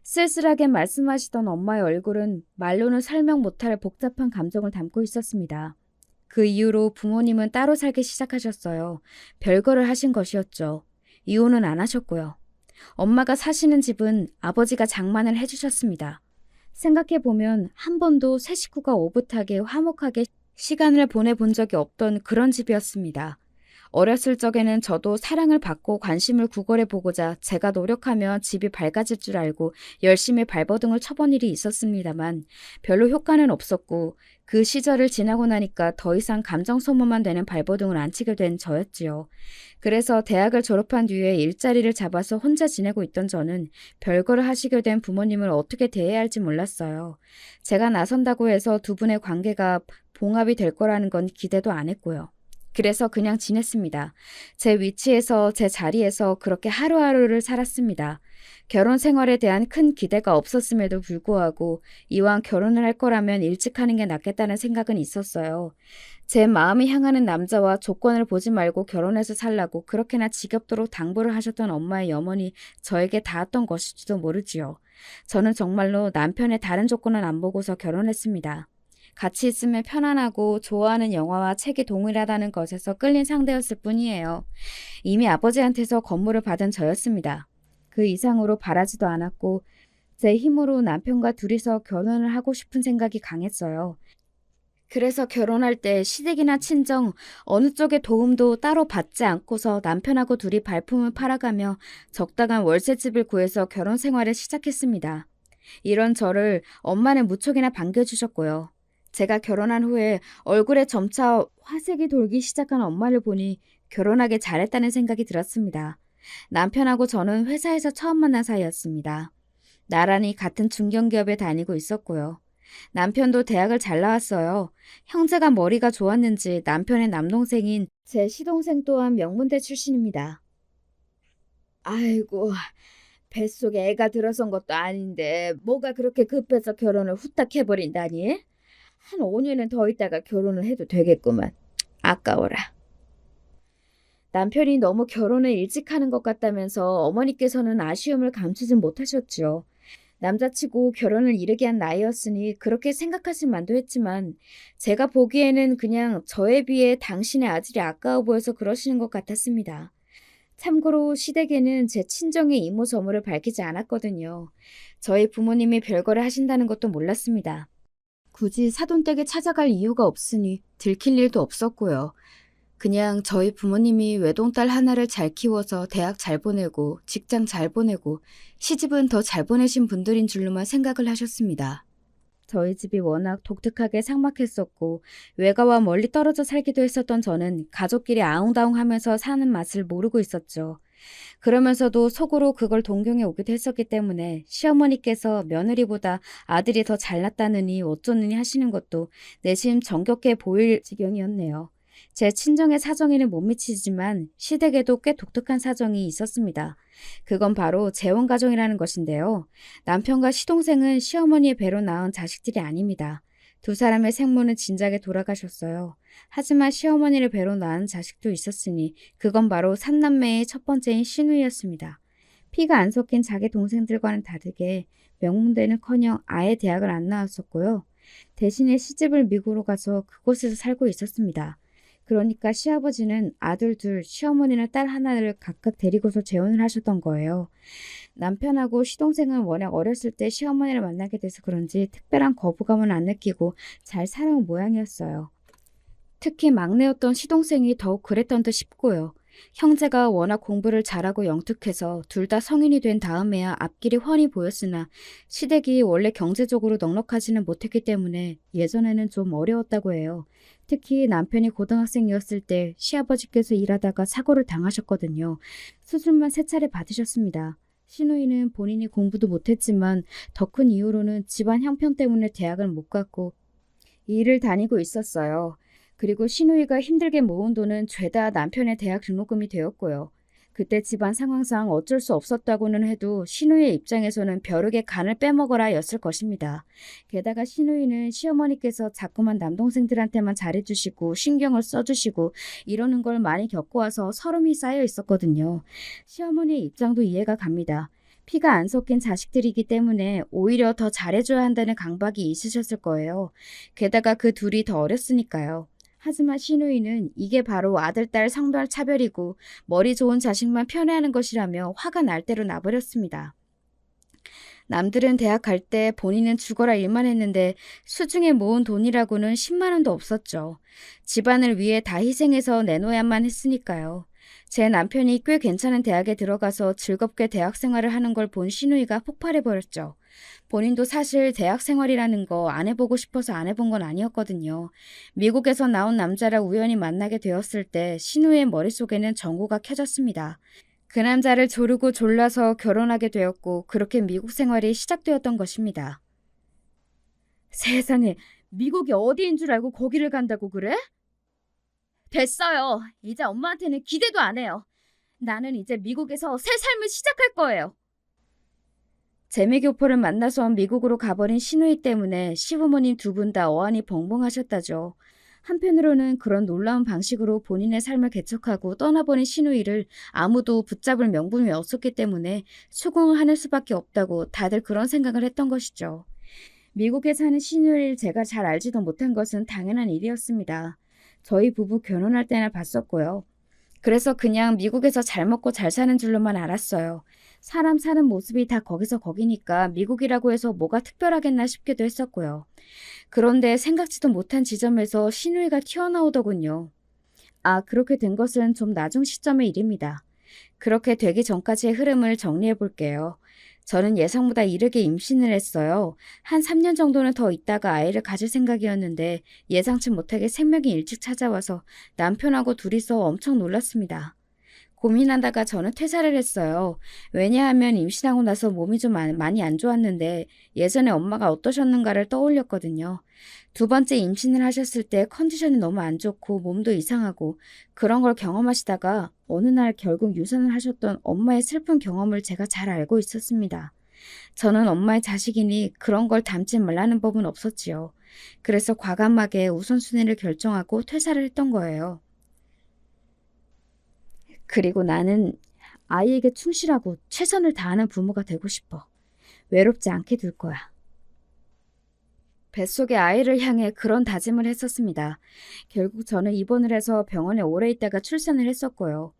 쓸쓸하게 말씀하시던 엄마의 얼굴은 말로는 설명 못할 복잡한 감정을 담고 있었습니다. 그 이후로 부모님은 따로 살기 시작하셨어요. 별거를 하신 것이었죠. 이혼은 안 하셨고요. 엄마가 사시는 집은 아버지가 장만을 해주셨습니다. 생각해보면 한 번도 세 식구가 오붓하게 화목하게 시간을 보내본 적이 없던 그런 집이었습니다. 어렸을 적에는 저도 사랑을 받고 관심을 구걸해 보고자 제가 노력하면 집이 밝아질 줄 알고 열심히 발버둥을 쳐본 일이 있었습니다만 별로 효과는 없었고 그 시절을 지나고 나니까 더 이상 감정 소모만 되는 발버둥을 안 치게 된 저였지요. 그래서 대학을 졸업한 뒤에 일자리를 잡아서 혼자 지내고 있던 저는 별거를 하시게 된 부모님을 어떻게 대해야 할지 몰랐어요. 제가 나선다고 해서 두 분의 관계가 봉합이 될 거라는 건 기대도 안 했고요. 그래서 그냥 지냈습니다. 제 위치에서 제 자리에서 그렇게 하루하루를 살았습니다. 결혼 생활에 대한 큰 기대가 없었음에도 불구하고 이왕 결혼을 할 거라면 일찍 하는 게 낫겠다는 생각은 있었어요. 제 마음이 향하는 남자와 조건을 보지 말고 결혼해서 살라고 그렇게나 지겹도록 당부를 하셨던 엄마의 염원이 저에게 닿았던 것일지도 모르지요. 저는 정말로 남편의 다른 조건은 안 보고서 결혼했습니다. 같이 있으면 편안하고 좋아하는 영화와 책이 동일하다는 것에서 끌린 상대였을 뿐이에요. 이미 아버지한테서 건물을 받은 저였습니다. 그 이상으로 바라지도 않았고 제 힘으로 남편과 둘이서 결혼을 하고 싶은 생각이 강했어요. 그래서 결혼할 때 시댁이나 친정 어느 쪽의 도움도 따로 받지 않고서 남편하고 둘이 발품을 팔아가며 적당한 월세집을 구해서 결혼 생활을 시작했습니다. 이런 저를 엄마는 무척이나 반겨주셨고요. 제가 결혼한 후에 얼굴에 점차 화색이 돌기 시작한 엄마를 보니 결혼하게 잘했다는 생각이 들었습니다. 남편하고 저는 회사에서 처음 만난 사이였습니다. 나란히 같은 중견기업에 다니고 있었고요. 남편도 대학을 잘 나왔어요. 형제가 머리가 좋았는지 남편의 남동생인 제 시동생 또한 명문대 출신입니다. 아이고, 뱃속에 애가 들어선 것도 아닌데 뭐가 그렇게 급해서 결혼을 후딱 해버린다니? 한 5년은 더 있다가 결혼을 해도 되겠구만. 아까워라. 남편이 너무 결혼을 일찍 하는 것 같다면서 어머니께서는 아쉬움을 감추지 못하셨죠. 남자치고 결혼을 이르게 한 나이였으니 그렇게 생각하실 만도 했지만 제가 보기에는 그냥 저에 비해 당신의 아들이 아까워 보여서 그러시는 것 같았습니다. 참고로 시댁에는 제 친정의 이모 저모를 밝히지 않았거든요. 저희 부모님이 별거를 하신다는 것도 몰랐습니다. 굳이 사돈댁에 찾아갈 이유가 없으니 들킬 일도 없었고요. 그냥 저희 부모님이 외동딸 하나를 잘 키워서 대학 잘 보내고 직장 잘 보내고 시집은 더 잘 보내신 분들인 줄로만 생각을 하셨습니다. 저희 집이 워낙 독특하게 삭막했었고 외가와 멀리 떨어져 살기도 했었던 저는 가족끼리 아웅다웅하면서 사는 맛을 모르고 있었죠. 그러면서도 속으로 그걸 동경해 오기도 했었기 때문에 시어머니께서 며느리보다 아들이 더 잘났다느니 어쩌느니 하시는 것도 내심 정겹게 보일 지경이었네요. 제 친정의 사정에는 못 미치지만 시댁에도 꽤 독특한 사정이 있었습니다. 그건 바로 재혼가정이라는 것인데요. 남편과 시동생은 시어머니의 배로 낳은 자식들이 아닙니다. 두 사람의 생모는 진작에 돌아가셨어요. 하지만 시어머니를 배로 낳은 자식도 있었으니 그건 바로 삼남매의 첫 번째인 시누이였습니다. 피가 안 섞인 자기 동생들과는 다르게 명문대는커녕 아예 대학을 안 나왔었고요. 대신에 시집을 미국으로 가서 그곳에서 살고 있었습니다. 그러니까 시아버지는 아들 둘, 시어머니는 딸 하나를 각각 데리고서 재혼을 하셨던 거예요. 남편하고 시동생은 워낙 어렸을 때 시어머니를 만나게 돼서 그런지 특별한 거부감은 안 느끼고 잘 살아온 모양이었어요. 특히 막내였던 시동생이 더욱 그랬던 듯 싶고요. 형제가 워낙 공부를 잘하고 영특해서 둘 다 성인이 된 다음에야 앞길이 훤히 보였으나 시댁이 원래 경제적으로 넉넉하지는 못했기 때문에 예전에는 좀 어려웠다고 해요. 특히 남편이 고등학생이었을 때 시아버지께서 일하다가 사고를 당하셨거든요. 수술만 3차례 받으셨습니다. 시누이는 본인이 공부도 못했지만 더 큰 이유로는 집안 형편 때문에 대학을 못 갔고 일을 다니고 있었어요. 그리고 시누이가 힘들게 모은 돈은 죄다 남편의 대학 등록금이 되었고요. 그때 집안 상황상 어쩔 수 없었다고는 해도 시누이의 입장에서는 벼룩의 간을 빼먹어라 였을 것입니다. 게다가 시누이는 시어머니께서 자꾸만 남동생들한테만 잘해주시고 신경을 써주시고 이러는 걸 많이 겪어와서 서름이 쌓여 있었거든요. 시어머니의 입장도 이해가 갑니다. 피가 안 섞인 자식들이기 때문에 오히려 더 잘해줘야 한다는 강박이 있으셨을 거예요. 게다가 그 둘이 더 어렸으니까요. 하지만 시누이는 이게 바로 아들, 딸 성별 차별이고 머리 좋은 자식만 편애하는 것이라며 화가 날 대로 나버렸습니다. 남들은 대학 갈 때 본인은 죽어라 일만 했는데 수중에 모은 돈이라고는 10만 원도 없었죠. 집안을 위해 다 희생해서 내놓아야만 했으니까요. 제 남편이 꽤 괜찮은 대학에 들어가서 즐겁게 대학 생활을 하는 걸 본 시누이가 폭발해버렸죠. 본인도 사실 대학 생활이라는 거 안 해보고 싶어서 안 해본 건 아니었거든요. 미국에서 나온 남자라 우연히 만나게 되었을 때 시누이의 머릿속에는 전구가 켜졌습니다. 그 남자를 조르고 졸라서 결혼하게 되었고 그렇게 미국 생활이 시작되었던 것입니다. 세상에, 미국이 어디인 줄 알고 거기를 간다고 그래? 됐어요. 이제 엄마한테는 기대도 안 해요. 나는 이제 미국에서 새 삶을 시작할 거예요. 재미교포를 만나서 미국으로 가버린 시누이 때문에 시부모님 두 분 다 어안이 벙벙하셨다죠. 한편으로는 그런 놀라운 방식으로 본인의 삶을 개척하고 떠나버린 시누이를 아무도 붙잡을 명분이 없었기 때문에 수긍을 하는 수밖에 없다고 다들 그런 생각을 했던 것이죠. 미국에 사는 시누이를 제가 잘 알지도 못한 것은 당연한 일이었습니다. 저희 부부 결혼할 때나 봤었고요. 그래서 그냥 미국에서 잘 먹고 잘 사는 줄로만 알았어요. 사람 사는 모습이 다 거기서 거기니까 미국이라고 해서 뭐가 특별하겠나 싶기도 했었고요. 그런데 생각지도 못한 지점에서 신우이가 튀어나오더군요. 그렇게 된 것은 좀 나중 시점의 일입니다. 그렇게 되기 전까지의 흐름을 정리해 볼게요. 저는 예상보다 이르게 임신을 했어요. 한 3년 정도는 더 있다가 아이를 가질 생각이었는데 예상치 못하게 생명이 일찍 찾아와서 남편하고 둘이서 엄청 놀랐습니다. 고민하다가 저는 퇴사를 했어요. 왜냐하면 임신하고 나서 몸이 좀 많이 안 좋았는데 예전에 엄마가 어떠셨는가를 떠올렸거든요. 두 번째 임신을 하셨을 때 컨디션이 너무 안 좋고 몸도 이상하고 그런 걸 경험하시다가 어느 날 결국 유산을 하셨던 엄마의 슬픈 경험을 제가 잘 알고 있었습니다. 저는 엄마의 자식이니 그런 걸 담지 말라는 법은 없었지요. 그래서 과감하게 우선순위를 결정하고 퇴사를 했던 거예요. 그리고 나는 아이에게 충실하고 최선을 다하는 부모가 되고 싶어. 외롭지 않게 둘 거야. 뱃속의 아이를 향해 그런 다짐을 했었습니다. 결국 저는 입원을 해서 병원에 오래 있다가 출산을 했었고요.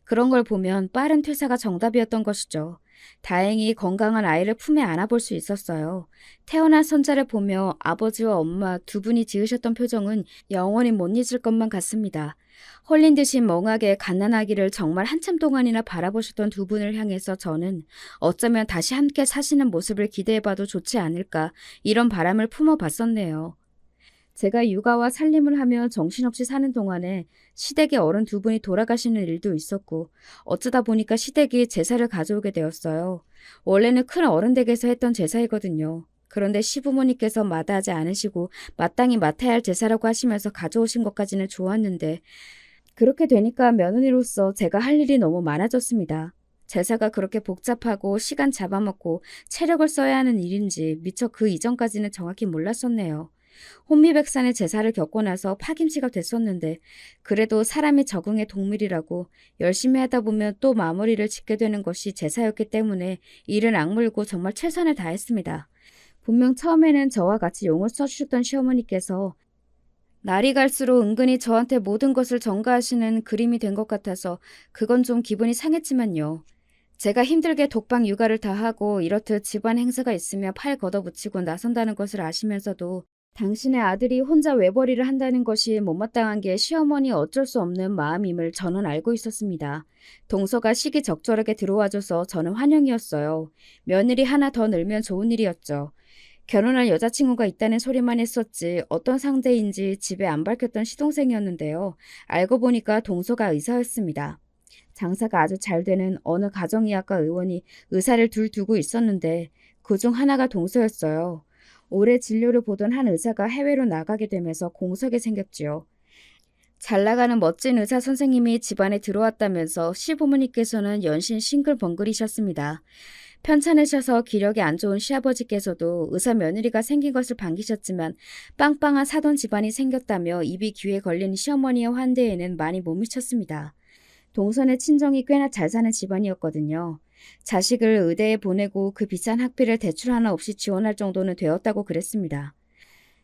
그런 걸 보면 빠른 퇴사가 정답이었던 것이죠. 다행히 건강한 아이를 품에 안아볼 수 있었어요. 태어난 손자를 보며 아버지와 엄마 두 분이 지으셨던 표정은 영원히 못 잊을 것만 같습니다. 홀린 듯이 멍하게 갓난아기를 정말 한참 동안이나 바라보셨던 두 분을 향해서 저는 어쩌면 다시 함께 사시는 모습을 기대해봐도 좋지 않을까 이런 바람을 품어봤었네요. 제가 육아와 살림을 하며 정신없이 사는 동안에 시댁의 어른 두 분이 돌아가시는 일도 있었고 어쩌다 보니까 시댁이 제사를 가져오게 되었어요. 원래는 큰 어른 댁에서 했던 제사이거든요. 그런데 시부모님께서 마다하지 않으시고 마땅히 맡아야 할 제사라고 하시면서 가져오신 것까지는 좋았는데 그렇게 되니까 며느리로서 제가 할 일이 너무 많아졌습니다. 제사가 그렇게 복잡하고 시간 잡아먹고 체력을 써야 하는 일인지 미처 그 이전까지는 정확히 몰랐었네요. 혼미백산의 제사를 겪고 나서 파김치가 됐었는데 그래도 사람이 적응의 동물이라고 열심히 하다 보면 또 마무리를 짓게 되는 것이 제사였기 때문에 일은 악물고 정말 최선을 다했습니다. 분명 처음에는 저와 같이 용을 써주셨던 시어머니께서 날이 갈수록 은근히 저한테 모든 것을 전가하시는 그림이 된 것 같아서 그건 좀 기분이 상했지만요. 제가 힘들게 독방 육아를 다 하고 이렇듯 집안 행사가 있으며 팔 걷어붙이고 나선다는 것을 아시면서도 당신의 아들이 혼자 외벌이를 한다는 것이 못마땅한 게 시어머니 어쩔 수 없는 마음임을 저는 알고 있었습니다. 동서가 시기적절하게 들어와줘서 저는 환영이었어요. 며느리 하나 더 늘면 좋은 일이었죠. 결혼할 여자친구가 있다는 소리만 했었지 어떤 상대인지 집에 안 밝혔던 시동생이었는데요. 알고 보니까 동서가 의사였습니다. 장사가 아주 잘 되는 어느 가정의학과 의원이 의사를 둘 두고 있었는데 그중 하나가 동서였어요. 오래 진료를 보던 한 의사가 해외로 나가게 되면서 공석이 생겼지요. 잘 나가는 멋진 의사 선생님이 집안에 들어왔다면서 시부모님께서는 연신 싱글벙글이셨습니다. 편찮으셔서 기력이 안 좋은 시아버지께서도 의사 며느리가 생긴 것을 반기셨지만 빵빵한 사돈 집안이 생겼다며 입이 귀에 걸린 시어머니의 환대에는 많이 못 미쳤습니다. 동선의 친정이 꽤나 잘 사는 집안이었거든요. 자식을 의대에 보내고 그 비싼 학비를 대출 하나 없이 지원할 정도는 되었다고 그랬습니다.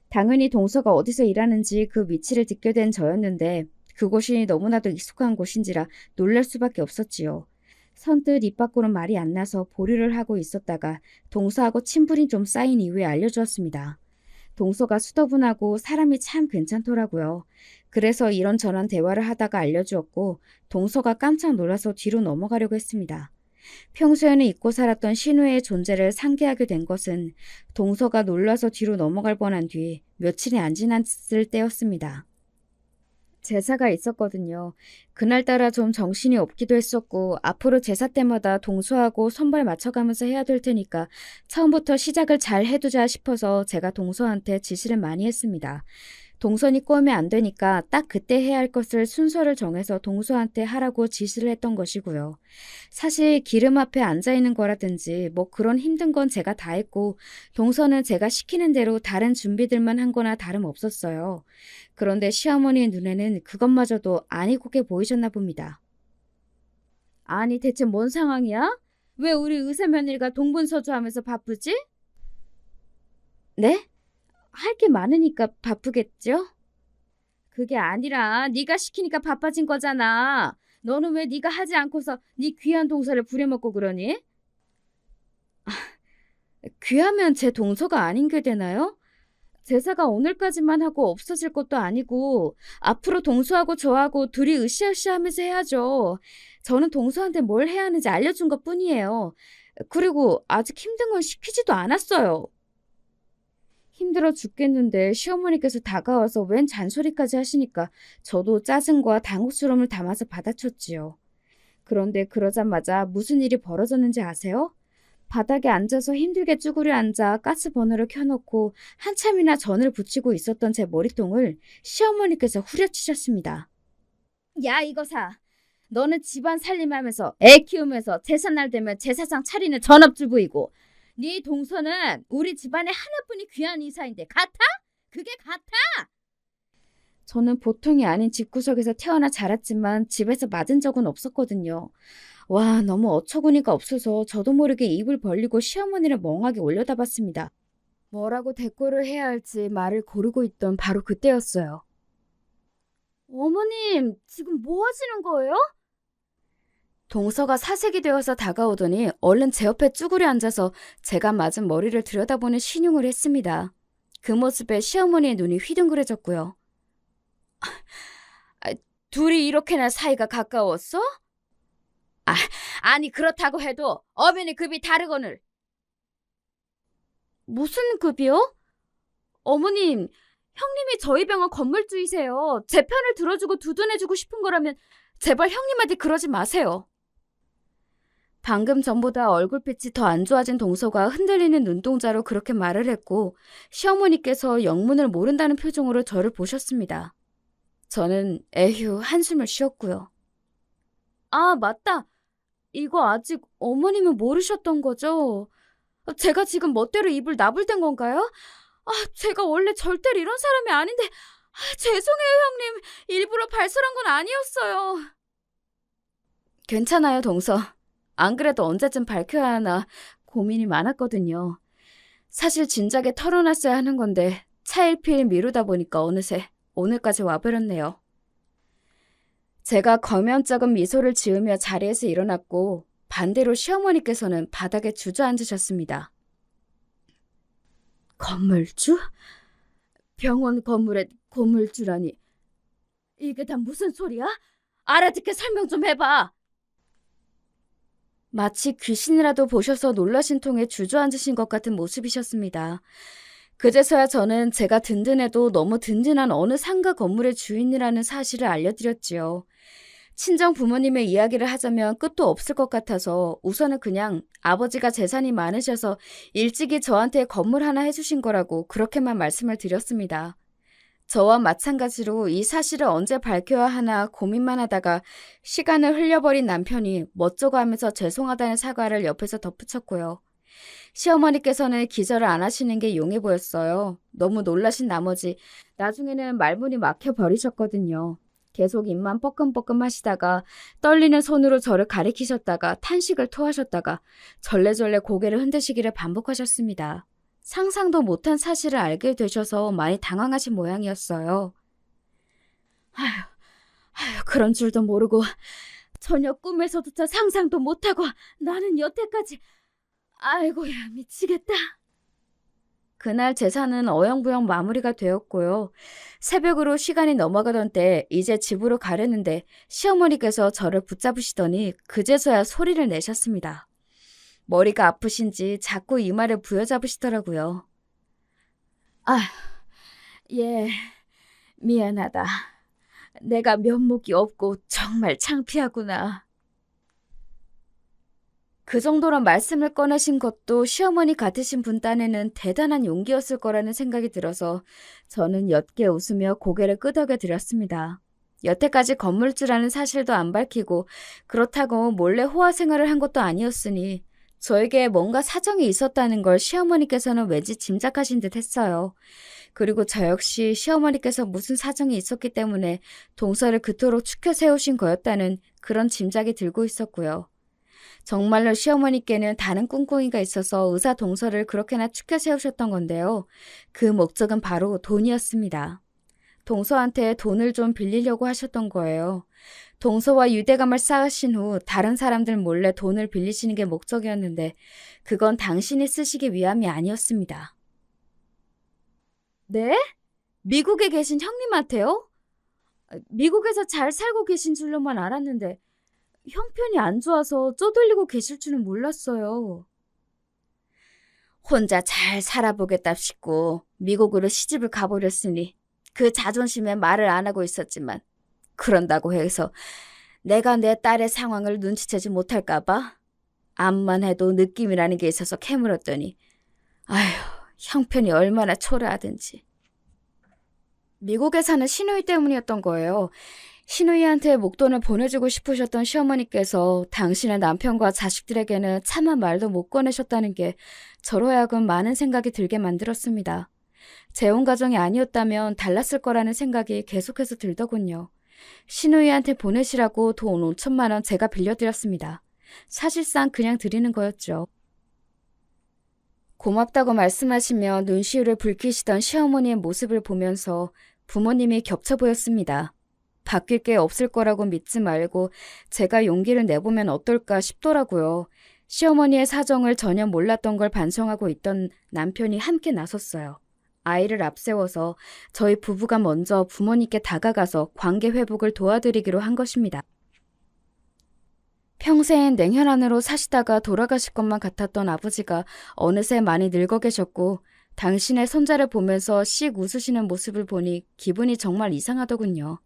당연히 동서가 어디서 일하는지 그 위치를 듣게 된 저였는데 그곳이 너무나도 익숙한 곳인지라 놀랄 수밖에 없었지요. 선뜻 입 밖으로 말이 안 나서 보류를 하고 있었다가 동서하고 친분이 좀 쌓인 이후에 알려주었습니다. 동서가 수더분하고 사람이 참 괜찮더라고요. 그래서 이런저런 대화를 하다가 알려주었고 동서가 깜짝 놀라서 뒤로 넘어가려고 했습니다. 평소에는 잊고 살았던 신우의 존재를 상기하게 된 것은 동서가 놀라서 뒤로 넘어갈 뻔한 뒤 며칠이 안 지났을 때였습니다. 제사가 있었거든요. 그날따라 좀 정신이 없기도 했었고 앞으로 제사 때마다 동서하고 손발 맞춰가면서 해야 될 테니까 처음부터 시작을 잘 해두자 싶어서 제가 동서한테 지시를 많이 했습니다. 동선이 꼬이면 안 되니까 딱 그때 해야 할 것을 순서를 정해서 동서한테 하라고 지시를 했던 것이고요. 사실 기름 앞에 앉아있는 거라든지 뭐 그런 힘든 건 제가 다 했고 동서는 제가 시키는 대로 다른 준비들만 한 거나 다름없었어요. 그런데 시어머니의 눈에는 그것마저도 아니고게 보이셨나 봅니다. 아니 대체 뭔 상황이야? 왜 우리 의사 며느리가 동분서주하면서 바쁘지? 네? 할 게 많으니까 바쁘겠죠? 그게 아니라 네가 시키니까 바빠진 거잖아. 너는 왜 네가 하지 않고서 네 귀한 동서를 부려먹고 그러니? 귀하면 제 동서가 아닌 게 되나요? 제사가 오늘까지만 하고 없어질 것도 아니고 앞으로 동서하고 저하고 둘이 으쌰으쌰하면서 해야죠. 저는 동서한테 뭘 해야 하는지 알려준 것뿐이에요. 그리고 아직 힘든 건 시키지도 않았어요. 힘들어 죽겠는데 시어머니께서 다가와서 웬 잔소리까지 하시니까 저도 짜증과 당혹스러움을 담아서 받아쳤지요. 그런데 그러자마자 무슨 일이 벌어졌는지 아세요? 바닥에 앉아서 힘들게 쭈그려 앉아 가스버너를 켜놓고 한참이나 전을 붙이고 있었던 제 머리통을 시어머니께서 후려치셨습니다. 야 이거사, 너는 집안 살림하면서 애 키우면서 제삿날 되면 제사상 차리는 전업주부이고 네 동서는 우리 집안에 하나뿐이 귀한 이사인데 같아? 그게 같아? 저는 보통이 아닌 집구석에서 태어나 자랐지만 집에서 맞은 적은 없었거든요. 와, 너무 어처구니가 없어서 저도 모르게 입을 벌리고 시어머니를 멍하게 올려다봤습니다. 뭐라고 대꾸를 해야 할지 말을 고르고 있던 바로 그때였어요. 어머님, 지금 뭐 하시는 거예요? 동서가 사색이 되어서 다가오더니 얼른 제 옆에 쭈그려 앉아서 제가 맞은 머리를 들여다보는 신용을 했습니다. 그 모습에 시어머니의 눈이 휘둥그레졌고요. 둘이 이렇게나 사이가 가까웠어? 아니 그렇다고 해도 어머니 급이 다르거늘. 무슨 급이요? 어머님, 형님이 저희 병원 건물주이세요. 제 편을 들어주고 두둔해주고 싶은 거라면 제발 형님한테 그러지 마세요. 방금 전보다 얼굴빛이 더 안 좋아진 동서가 흔들리는 눈동자로 그렇게 말을 했고 시어머니께서 영문을 모른다는 표정으로 저를 보셨습니다. 저는 에휴 한숨을 쉬었고요. 아, 맞다. 이거 아직 어머님은 모르셨던 거죠? 제가 지금 멋대로 입을 나불댄 건가요? 제가 원래 절대로 이런 사람이 아닌데 죄송해요 형님. 일부러 발설한 건 아니었어요. 괜찮아요 동서. 안 그래도 언제쯤 밝혀야 하나 고민이 많았거든요. 사실 진작에 털어놨어야 하는 건데 차일피일 미루다 보니까 어느새 오늘까지 와버렸네요. 제가 거면쩍은 미소를 지으며 자리에서 일어났고 반대로 시어머니께서는 바닥에 주저앉으셨습니다. 건물주? 병원 건물에 건물주라니. 이게 다 무슨 소리야? 알아듣게 설명 좀 해봐. 마치 귀신이라도 보셔서 놀라신 통에 주저앉으신 것 같은 모습이셨습니다. 그제서야 저는 제가 든든해도 너무 든든한 어느 상가 건물의 주인이라는 사실을 알려드렸지요. 친정 부모님의 이야기를 하자면 끝도 없을 것 같아서 우선은 그냥 아버지가 재산이 많으셔서 일찍이 저한테 건물 하나 해주신 거라고 그렇게만 말씀을 드렸습니다. 저와 마찬가지로 이 사실을 언제 밝혀야 하나 고민만 하다가 시간을 흘려버린 남편이 멋쩍어 하면서 죄송하다는 사과를 옆에서 덧붙였고요. 시어머니께서는 기절을 안 하시는 게 용해 보였어요. 너무 놀라신 나머지 나중에는 말문이 막혀버리셨거든요. 계속 입만 뻐끔뻐끔 하시다가 떨리는 손으로 저를 가리키셨다가 탄식을 토하셨다가 절레절레 고개를 흔드시기를 반복하셨습니다. 상상도 못한 사실을 알게 되셔서 많이 당황하신 모양이었어요. 그런 줄도 모르고 전혀 꿈에서조차 상상도 못하고 나는 여태까지 아이고야 미치겠다. 그날 제사는 어영부영 마무리가 되었고요. 새벽으로 시간이 넘어가던 때 이제 집으로 가려는데 시어머니께서 저를 붙잡으시더니 그제서야 소리를 내셨습니다. 머리가 아프신지 자꾸 이마를 부여잡으시더라고요. 예, 미안하다. 내가 면목이 없고 정말 창피하구나. 그 정도로 말씀을 꺼내신 것도 시어머니 같으신 분 딴에는 대단한 용기였을 거라는 생각이 들어서 저는 옅게 웃으며 고개를 끄덕여 드렸습니다. 여태까지 건물주라는 사실도 안 밝히고 그렇다고 몰래 호화 생활을 한 것도 아니었으니 저에게 뭔가 사정이 있었다는 걸 시어머니께서는 왠지 짐작하신 듯 했어요. 그리고 저 역시 시어머니께서 무슨 사정이 있었기 때문에 동서를 그토록 추켜 세우신 거였다는 그런 짐작이 들고 있었고요. 정말로 시어머니께는 다른 꿍꿍이가 있어서 의사 동서를 그렇게나 추켜 세우셨던 건데요. 그 목적은 바로 돈이었습니다. 동서한테 돈을 좀 빌리려고 하셨던 거예요. 동서와 유대감을 쌓으신 후 다른 사람들 몰래 돈을 빌리시는 게 목적이었는데 그건 당신이 쓰시기 위함이 아니었습니다. 네? 미국에 계신 형님한테요? 미국에서 잘 살고 계신 줄로만 알았는데 형편이 안 좋아서 쪼들리고 계실 줄은 몰랐어요. 혼자 잘 살아보겠답시고 미국으로 시집을 가버렸으니 그 자존심에 말을 안 하고 있었지만 그런다고 해서 내가 내 딸의 상황을 눈치채지 못할까봐 암만 해도 느낌이라는 게 있어서 캐물었더니 아휴 형편이 얼마나 초라하든지. 미국에 사는 시누이 때문이었던 거예요. 시누이한테 목돈을 보내주고 싶으셨던 시어머니께서 당신의 남편과 자식들에게는 차마 말도 못 꺼내셨다는 게 저로 하여금 많은 생각이 들게 만들었습니다. 재혼 가정이 아니었다면 달랐을 거라는 생각이 계속해서 들더군요. 시누이한테 보내시라고 돈 5천만 원 제가 빌려드렸습니다. 사실상 그냥 드리는 거였죠. 고맙다고 말씀하시며 눈시울을 붉히시던 시어머니의 모습을 보면서 부모님이 겹쳐 보였습니다. 바뀔 게 없을 거라고 믿지 말고 제가 용기를 내보면 어떨까 싶더라고요. 시어머니의 사정을 전혀 몰랐던 걸 반성하고 있던 남편이 함께 나섰어요. 아이를 앞세워서 저희 부부가 먼저 부모님께 다가가서 관계 회복을 도와드리기로 한 것입니다. 평생 냉혈 안으로 사시다가 돌아가실 것만 같았던 아버지가 어느새 많이 늙어 계셨고 당신의 손자를 보면서 씩 웃으시는 모습을 보니 기분이 정말 이상하더군요.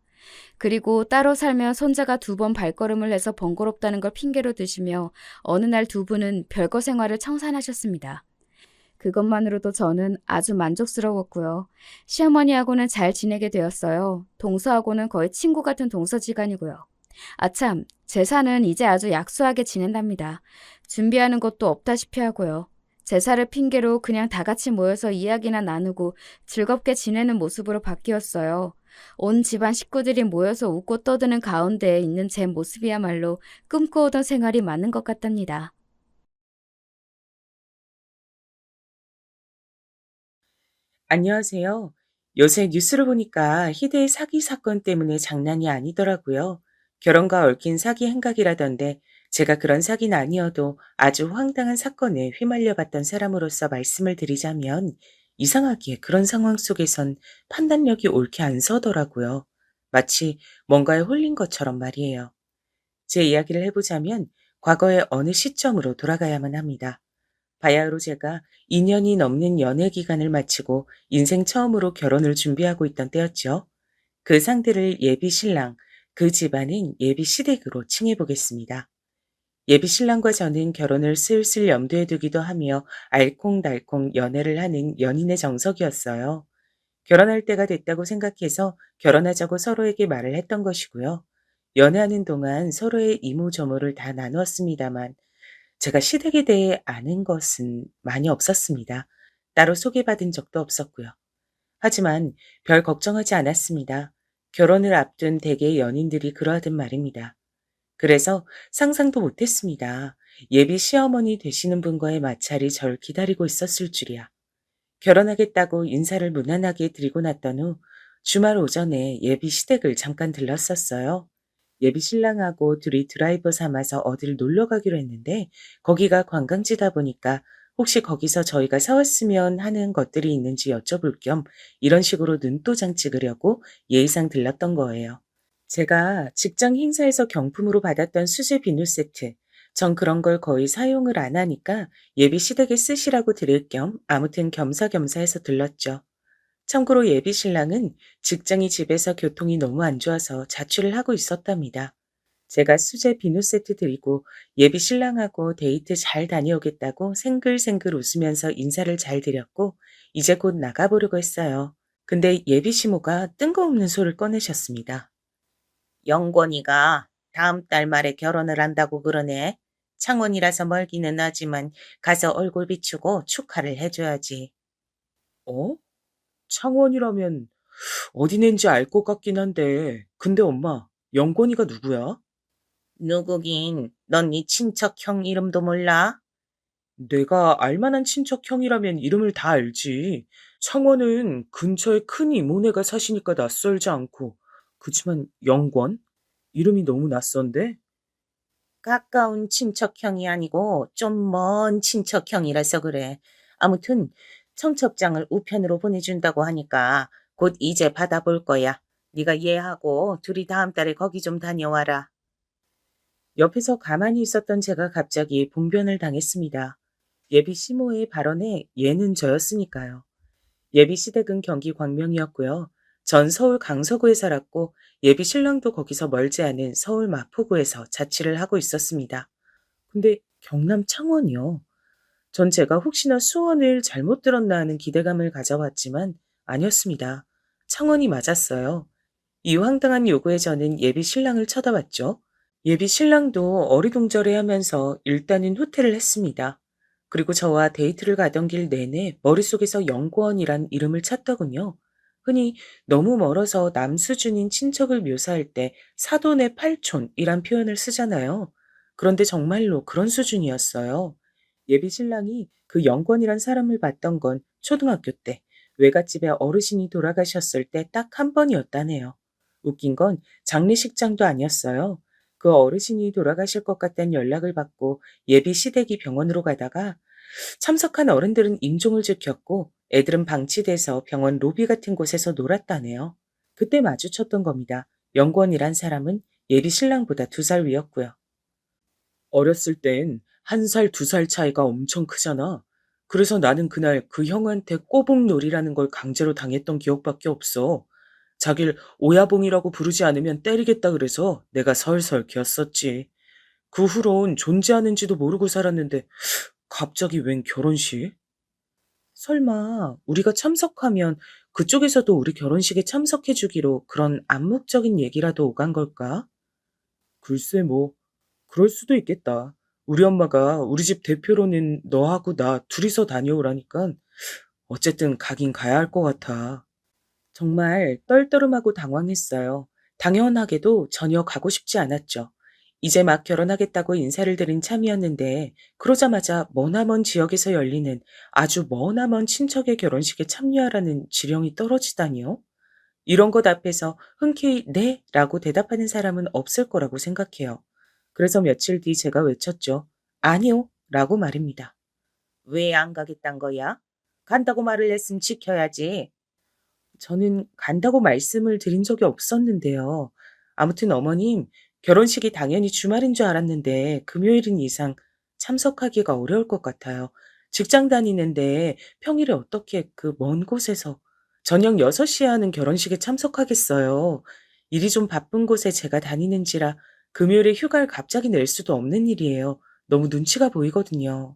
그리고 따로 살면 손자가 2번 발걸음을 해서 번거롭다는 걸 핑계로 드시며 어느 날 두 분은 별거 생활을 청산하셨습니다. 그것만으로도 저는 아주 만족스러웠고요. 시어머니하고는 잘 지내게 되었어요. 동서하고는 거의 친구 같은 동서지간이고요. 아참, 제사는 이제 아주 약소하게 지낸답니다. 준비하는 것도 없다시피 하고요. 제사를 핑계로 그냥 다 같이 모여서 이야기나 나누고 즐겁게 지내는 모습으로 바뀌었어요. 온 집안 식구들이 모여서 웃고 떠드는 가운데에 있는 제 모습이야말로 꿈꿔오던 생활이 맞는 것 같답니다. 안녕하세요. 요새 뉴스를 보니까 희대의 사기 사건 때문에 장난이 아니더라고요. 결혼과 얽힌 사기 행각이라던데 제가 그런 사기는 아니어도 아주 황당한 사건에 휘말려 봤던 사람으로서 말씀을 드리자면 이상하게 그런 상황 속에선 판단력이 옳게 안 서더라고요. 마치 뭔가에 홀린 것처럼 말이에요. 제 이야기를 해보자면 과거의 어느 시점으로 돌아가야만 합니다. 바야흐로 제가 2년이 넘는 연애 기간을 마치고 인생 처음으로 결혼을 준비하고 있던 때였죠. 그 상대를 예비 신랑, 그 집안은 예비 시댁으로 칭해 보겠습니다. 예비 신랑과 저는 결혼을 슬슬 염두에 두기도 하며 알콩달콩 연애를 하는 연인의 정석이었어요. 결혼할 때가 됐다고 생각해서 결혼하자고 서로에게 말을 했던 것이고요. 연애하는 동안 서로의 이모저모를 다 나누었습니다만 제가 시댁에 대해 아는 것은 많이 없었습니다. 따로 소개받은 적도 없었고요. 하지만 별 걱정하지 않았습니다. 결혼을 앞둔 대개 연인들이 그러하던 말입니다. 그래서 상상도 못했습니다. 예비 시어머니 되시는 분과의 마찰이 절 기다리고 있었을 줄이야. 결혼하겠다고 인사를 무난하게 드리고 났던 후 주말 오전에 예비 시댁을 잠깐 들렀었어요. 예비 신랑하고 둘이 드라이버 삼아서 어딜 놀러 가기로 했는데 거기가 관광지다 보니까 혹시 거기서 저희가 사왔으면 하는 것들이 있는지 여쭤볼 겸 이런 식으로 눈도장 찍으려고 예의상 들렀던 거예요. 제가 직장 행사에서 경품으로 받았던 수제 비누 세트. 전 그런 걸 거의 사용을 안 하니까 예비 시댁에 쓰시라고 드릴 겸 아무튼 겸사겸사 해서 들렀죠. 참고로 예비 신랑은 직장이 집에서 교통이 너무 안 좋아서 자취를 하고 있었답니다. 제가 수제 비누 세트 드리고 예비 신랑하고 데이트 잘 다녀오겠다고 생글생글 웃으면서 인사를 잘 드렸고 이제 곧 나가보려고 했어요. 근데 예비 시모가 뜬금없는 소리를 꺼내셨습니다. 영권이가 다음 달 말에 결혼을 한다고 그러네. 창원이라서 멀기는 하지만 가서 얼굴 비추고 축하를 해줘야지. 어? 창원이라면 어디는지 알 것 같긴 한데. 근데 엄마, 영권이가 누구야? 누구긴. 넌 네 친척 형 이름도 몰라? 내가 알만한 친척 형이라면 이름을 다 알지. 창원은 근처에 큰 이모네가 사시니까 낯설지 않고. 그치만 영권? 이름이 너무 낯선데? 가까운 친척형이 아니고 좀 먼 친척형이라서 그래. 아무튼 청첩장을 우편으로 보내준다고 하니까 곧 이제 받아볼 거야. 네가 얘하고 둘이 다음 달에 거기 좀 다녀와라. 옆에서 가만히 있었던 제가 갑자기 봉변을 당했습니다. 예비 시모의 발언에 얘는 저였으니까요. 예비 시댁은 경기 광명이었고요. 전 서울 강서구에 살았고 예비 신랑도 거기서 멀지 않은 서울 마포구에서 자취를 하고 있었습니다. 근데 경남 창원이요. 전 제가 혹시나 수원을 잘못 들었나 하는 기대감을 가져왔지만 아니었습니다. 창원이 맞았어요. 이 황당한 요구에 저는 예비 신랑을 쳐다봤죠. 예비 신랑도 어리둥절해하면서 일단은 후퇴를 했습니다. 그리고 저와 데이트를 가던 길 내내 머릿속에서 영권이란 이름을 찾더군요. 흔히 너무 멀어서 남수준인 친척을 묘사할 때 사돈의 팔촌이란 표현을 쓰잖아요. 그런데 정말로 그런 수준이었어요. 예비 신랑이 그 영권이란 사람을 봤던 건 초등학교 때 외갓집에 어르신이 돌아가셨을 때 딱 한 번이었다네요. 웃긴 건 장례식장도 아니었어요. 그 어르신이 돌아가실 것 같다는 연락을 받고 예비 시댁이 병원으로 가다가 참석한 어른들은 임종을 지켰고 애들은 방치돼서 병원 로비 같은 곳에서 놀았다네요. 그때 마주쳤던 겁니다. 영권이란 사람은 예비 신랑보다 2살 위였고요. 어렸을 땐 1살, 2살 차이가 엄청 크잖아. 그래서 나는 그날 그 형한테 꼬북놀이라는 걸 강제로 당했던 기억밖에 없어. 자길 오야봉이라고 부르지 않으면 때리겠다 그래서 내가 설설 기었었지. 그 후론 존재하는지도 모르고 살았는데 갑자기 웬 결혼식? 설마 우리가 참석하면 그쪽에서도 우리 결혼식에 참석해 주기로 그런 암묵적인 얘기라도 오간 걸까? 글쎄 뭐 그럴 수도 있겠다. 우리 엄마가 우리 집 대표로는 너하고 나 둘이서 다녀오라니까 어쨌든 가긴 가야 할 것 같아. 정말 떨떠름하고 당황했어요. 당연하게도 전혀 가고 싶지 않았죠. 이제 막 결혼하겠다고 인사를 드린 참이었는데 그러자마자 머나먼 지역에서 열리는 아주 머나먼 친척의 결혼식에 참여하라는 지령이 떨어지다니요? 이런 것 앞에서 흔쾌히 네 라고 대답하는 사람은 없을 거라고 생각해요. 그래서 며칠 뒤 제가 외쳤죠. 아니요 라고 말입니다. 왜 안 가겠단 거야? 간다고 말을 했으면 지켜야지. 저는 간다고 말씀을 드린 적이 없었는데요. 아무튼 어머님, 결혼식이 당연히 주말인 줄 알았는데 금요일인 이상 참석하기가 어려울 것 같아요. 직장 다니는데 평일에 어떻게 그 먼 곳에서 저녁 6시에 하는 결혼식에 참석하겠어요. 일이 좀 바쁜 곳에 제가 다니는지라 금요일에 휴가를 갑자기 낼 수도 없는 일이에요. 너무 눈치가 보이거든요.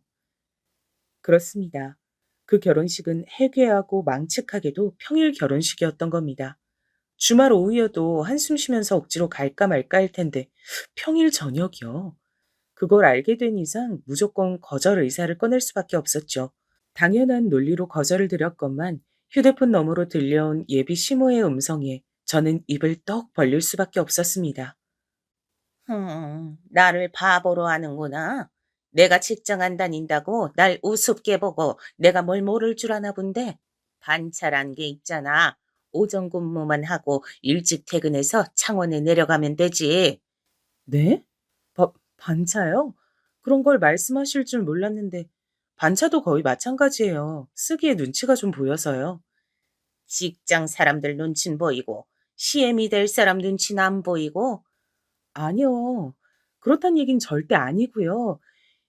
그렇습니다. 그 결혼식은 해괴하고 망측하게도 평일 결혼식이었던 겁니다. 주말 오후여도 한숨 쉬면서 억지로 갈까 말까 할 텐데 평일 저녁이요. 그걸 알게 된 이상 무조건 거절 의사를 꺼낼 수밖에 없었죠. 당연한 논리로 거절을 드렸건만 휴대폰 너머로 들려온 예비 시모의 음성에 저는 입을 떡 벌릴 수밖에 없었습니다. 나를 바보로 하는구나. 내가 직장 안 다닌다고 날 우습게 보고 내가 뭘 모를 줄 아나 본데. 반차란 게 있잖아. 오전 근무만 하고 일찍 퇴근해서 창원에 내려가면 되지. 네? 반차요? 그런 걸 말씀하실 줄 몰랐는데 반차도 거의 마찬가지예요. 쓰기에 눈치가 좀 보여서요. 직장 사람들 눈치는 보이고 CM이 될 사람 눈치는 안 보이고 아니요. 그렇단 얘긴 절대 아니고요.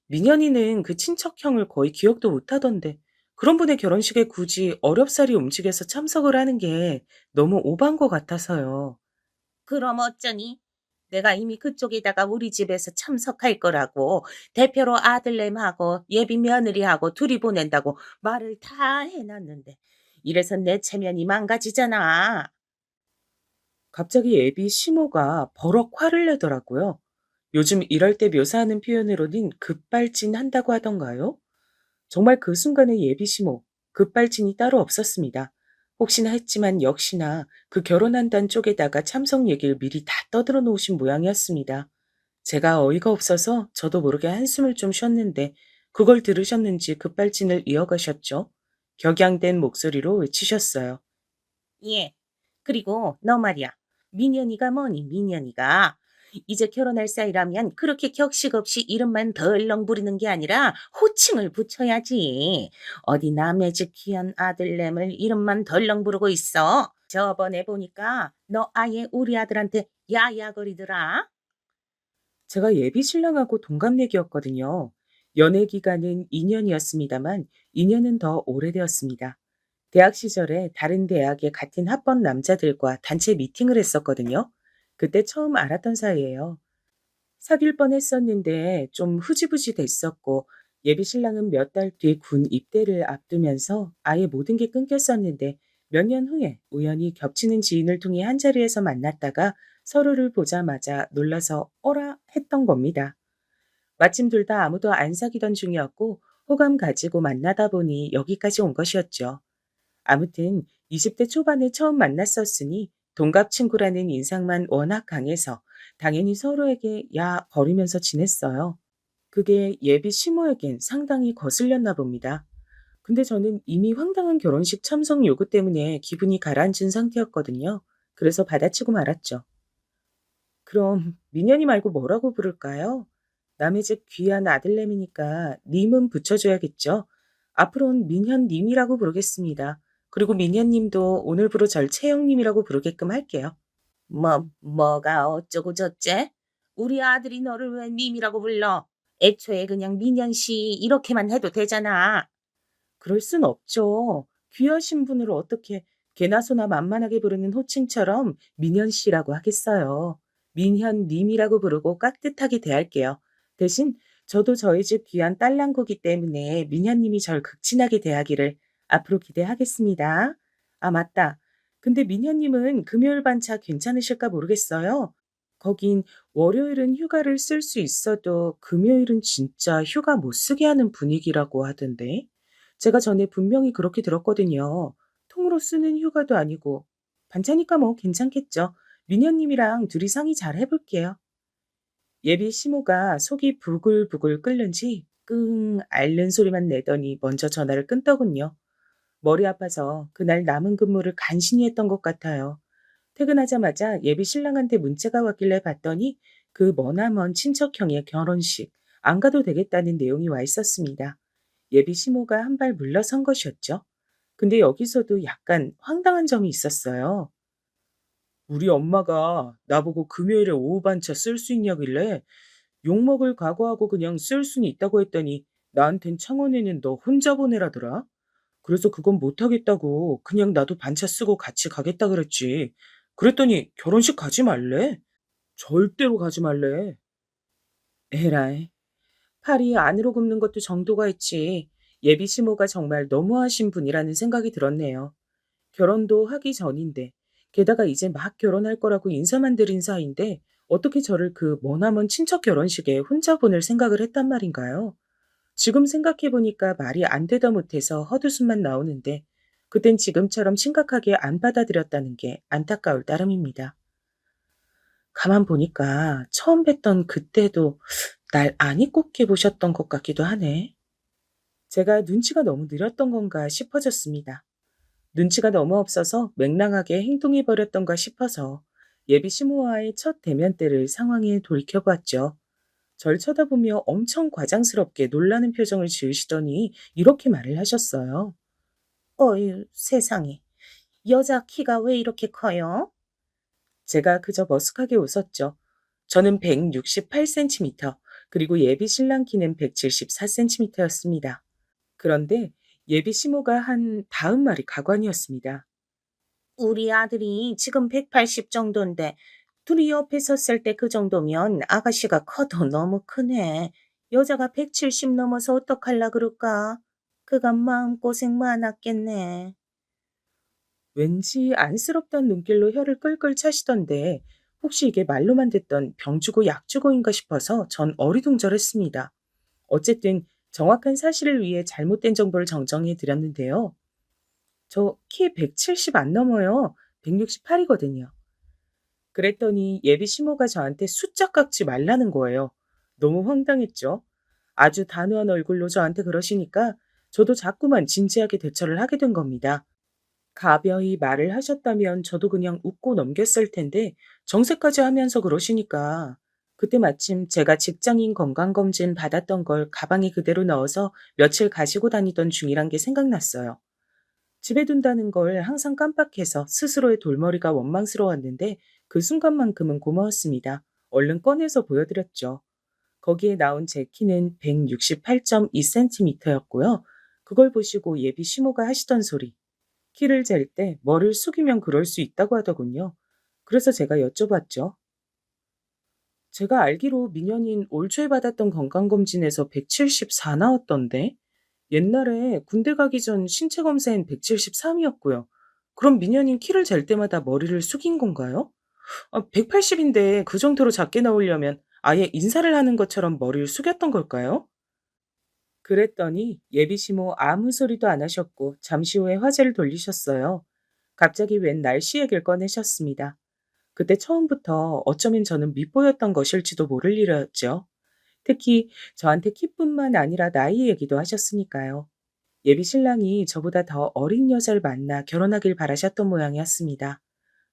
민현이는 그 친척형을 거의 기억도 못 하던데 그런 분의 결혼식에 굳이 어렵사리 움직여서 참석을 하는 게 너무 오반 것 같아서요. 그럼 어쩌니? 내가 이미 그쪽에다가 우리 집에서 참석할 거라고 대표로 아들내미하고 예비 며느리하고 둘이 보낸다고 말을 다 해놨는데 이래서 내 체면이 망가지잖아. 갑자기 애비 시모가 버럭 화를 내더라고요. 요즘 이럴 때 묘사하는 표현으로는 급발진한다고 하던가요? 정말 그 순간의 예비 시모, 급발진이 따로 없었습니다. 혹시나 했지만 역시나 그 결혼한다는 쪽에다가 참석 얘기를 미리 다 떠들어 놓으신 모양이었습니다. 제가 어이가 없어서 저도 모르게 한숨을 좀 쉬었는데 그걸 들으셨는지 급발진을 이어가셨죠. 격양된 목소리로 외치셨어요. 예. 그리고 너 말이야. 민현이가 뭐니, 민현이가. 이제 결혼할 사이라면 그렇게 격식 없이 이름만 덜렁 부르는 게 아니라 호칭을 붙여야지. 어디 남의 집 귀한 아들내물 이름만 덜렁 부르고 있어. 저번에 보니까 너 아예 우리 아들한테 야야거리더라. 제가 예비 신랑하고 동갑내기였거든요. 연애 기간은 2년이었습니다만 2년은 더 오래되었습니다. 대학 시절에 다른 대학의 같은 학번 남자들과 단체 미팅을 했었거든요. 그때 처음 알았던 사이예요. 사귈 뻔했었는데 좀 흐지부지 됐었고 예비 신랑은 몇 달 뒤 군 입대를 앞두면서 아예 모든 게 끊겼었는데 몇 년 후에 우연히 겹치는 지인을 통해 한자리에서 만났다가 서로를 보자마자 놀라서 어라 했던 겁니다. 마침 둘 다 아무도 안 사귀던 중이었고 호감 가지고 만나다 보니 여기까지 온 것이었죠. 아무튼 20대 초반에 처음 만났었으니 동갑 친구라는 인상만 워낙 강해서 당연히 서로에게 야 거리면서 지냈어요. 그게 예비 시모에겐 상당히 거슬렸나 봅니다. 근데 저는 이미 황당한 결혼식 참석 요구 때문에 기분이 가라앉은 상태였거든요. 그래서 받아치고 말았죠. 그럼 민현이 말고 뭐라고 부를까요? 남의 집 귀한 아들내미니까 님은 붙여줘야겠죠. 앞으로는 민현님이라고 부르겠습니다. 그리고 민현님도 오늘부로 절 채영님이라고 부르게끔 할게요. 뭐가 어쩌고 저째? 우리 아들이 너를 왜 님이라고 불러? 애초에 그냥 민현 씨 이렇게만 해도 되잖아. 그럴 순 없죠. 귀하신 분을 어떻게 개나 소나 만만하게 부르는 호칭처럼 민현 씨라고 하겠어요. 민현 님이라고 부르고 깍듯하게 대할게요. 대신 저도 저희 집 귀한 딸랑구기 때문에 민현 님이 절 극진하게 대하기를 앞으로 기대하겠습니다. 아, 맞다. 근데 민현 님은 금요일 반차 괜찮으실까 모르겠어요. 거긴 월요일은 휴가를 쓸 수 있어도 금요일은 진짜 휴가 못 쓰게 하는 분위기라고 하던데. 제가 전에 분명히 그렇게 들었거든요. 통으로 쓰는 휴가도 아니고. 반차니까 뭐 괜찮겠죠. 민현님이랑 둘이 상의 잘 해볼게요. 예비 시모가 속이 부글부글 끓는지 끙 앓는 소리만 내더니 먼저 전화를 끊더군요. 머리 아파서 그날 남은 근무를 간신히 했던 것 같아요. 퇴근하자마자 예비 신랑한테 문자가 왔길래 봤더니 그 머나먼 친척형의 결혼식 안 가도 되겠다는 내용이 와 있었습니다. 예비 시모가 한 발 물러선 것이었죠. 근데 여기서도 약간 황당한 점이 있었어요. 우리 엄마가 나보고 금요일에 오후 반차 쓸 수 있냐길래 욕먹을 각오하고 그냥 쓸 수는 있다고 했더니 나한텐 창원에는 너 혼자 보내라더라. 그래서 그건 못하겠다고 그냥 나도 반차 쓰고 같이 가겠다 그랬지. 그랬더니 결혼식 가지 말래. 절대로 가지 말래. 에라이. 팔이 안으로 굽는 것도 정도가 있지. 예비 시모가 정말 너무하신 분이라는 생각이 들었네요. 결혼도 하기 전인데, 게다가 이제 막 결혼할 거라고 인사만 드린 사이인데, 어떻게 저를 그 머나먼 친척 결혼식에 혼자 보낼 생각을 했단 말인가요? 지금 생각해보니까 말이 안 되다 못해서 헛웃음만 나오는데, 그땐 지금처럼 심각하게 안 받아들였다는 게 안타까울 따름입니다. 가만 보니까 처음 뵀던 그때도 날 안 입곱게 보셨던 것 같기도 하네. 제가 눈치가 너무 느렸던 건가 싶어졌습니다. 눈치가 너무 없어서 맹랑하게 행동해 버렸던가 싶어서 예비 시모와의 첫 대면 때를 상황에 돌이켜봤죠. 절 쳐다보며 엄청 과장스럽게 놀라는 표정을 지으시더니 이렇게 말을 하셨어요. 어휴, 세상에. 여자 키가 왜 이렇게 커요? 제가 그저 머쓱하게 웃었죠. 저는 168cm, 그리고 예비 신랑 키는 174cm였습니다. 그런데 예비 시모가 한 다음 말이 가관이었습니다. 우리 아들이 지금 180 정도인데 둘이 옆에 섰을 때 그 정도면 아가씨가 커도 너무 크네. 여자가 170 넘어서 어떡할라 그럴까? 그간 마음고생 많았겠네. 왠지 안쓰럽던 눈길로 혀를 끌끌 차시던데 혹시 이게 말로만 듣던 병주고 약주고인가 싶어서 전 어리둥절했습니다. 어쨌든 정확한 사실을 위해 잘못된 정보를 정정해 드렸는데요. 저 키 170 안 넘어요. 168이거든요. 그랬더니 예비 시모가 저한테 숫자 깎지 말라는 거예요. 너무 황당했죠. 아주 단호한 얼굴로 저한테 그러시니까 저도 자꾸만 진지하게 대처를 하게 된 겁니다. 가벼이 말을 하셨다면 저도 그냥 웃고 넘겼을 텐데 정색까지 하면서 그러시니까 그때 마침 제가 직장인 건강검진 받았던 걸 가방에 그대로 넣어서 며칠 가지고 다니던 중이란 게 생각났어요. 집에 둔다는 걸 항상 깜빡해서 스스로의 돌머리가 원망스러웠는데 그 순간만큼은 고마웠습니다. 얼른 꺼내서 보여드렸죠. 거기에 나온 제 키는 168.2cm였고요. 그걸 보시고 예비 시모가 하시던 소리. 키를 잴 때 머리를 숙이면 그럴 수 있다고 하더군요. 그래서 제가 여쭤봤죠. 제가 알기로 민현인 올 초에 받았던 건강검진에서 174 나왔던데 옛날에 군대 가기 전 신체 검사엔 173이었고요. 그럼 민현인 키를 잴 때마다 머리를 숙인 건가요? 180인데 그 정도로 작게 나오려면 아예 인사를 하는 것처럼 머리를 숙였던 걸까요? 그랬더니 예비시모 아무 소리도 안 하셨고 잠시 후에 화제를 돌리셨어요. 갑자기 웬 날씨 얘기를 꺼내셨습니다. 그때 처음부터 어쩌면 저는 밉보였던 것일지도 모를 일이었죠. 특히 저한테 키뿐만 아니라 나이 얘기도 하셨으니까요. 예비 신랑이 저보다 더 어린 여자를 만나 결혼하길 바라셨던 모양이었습니다.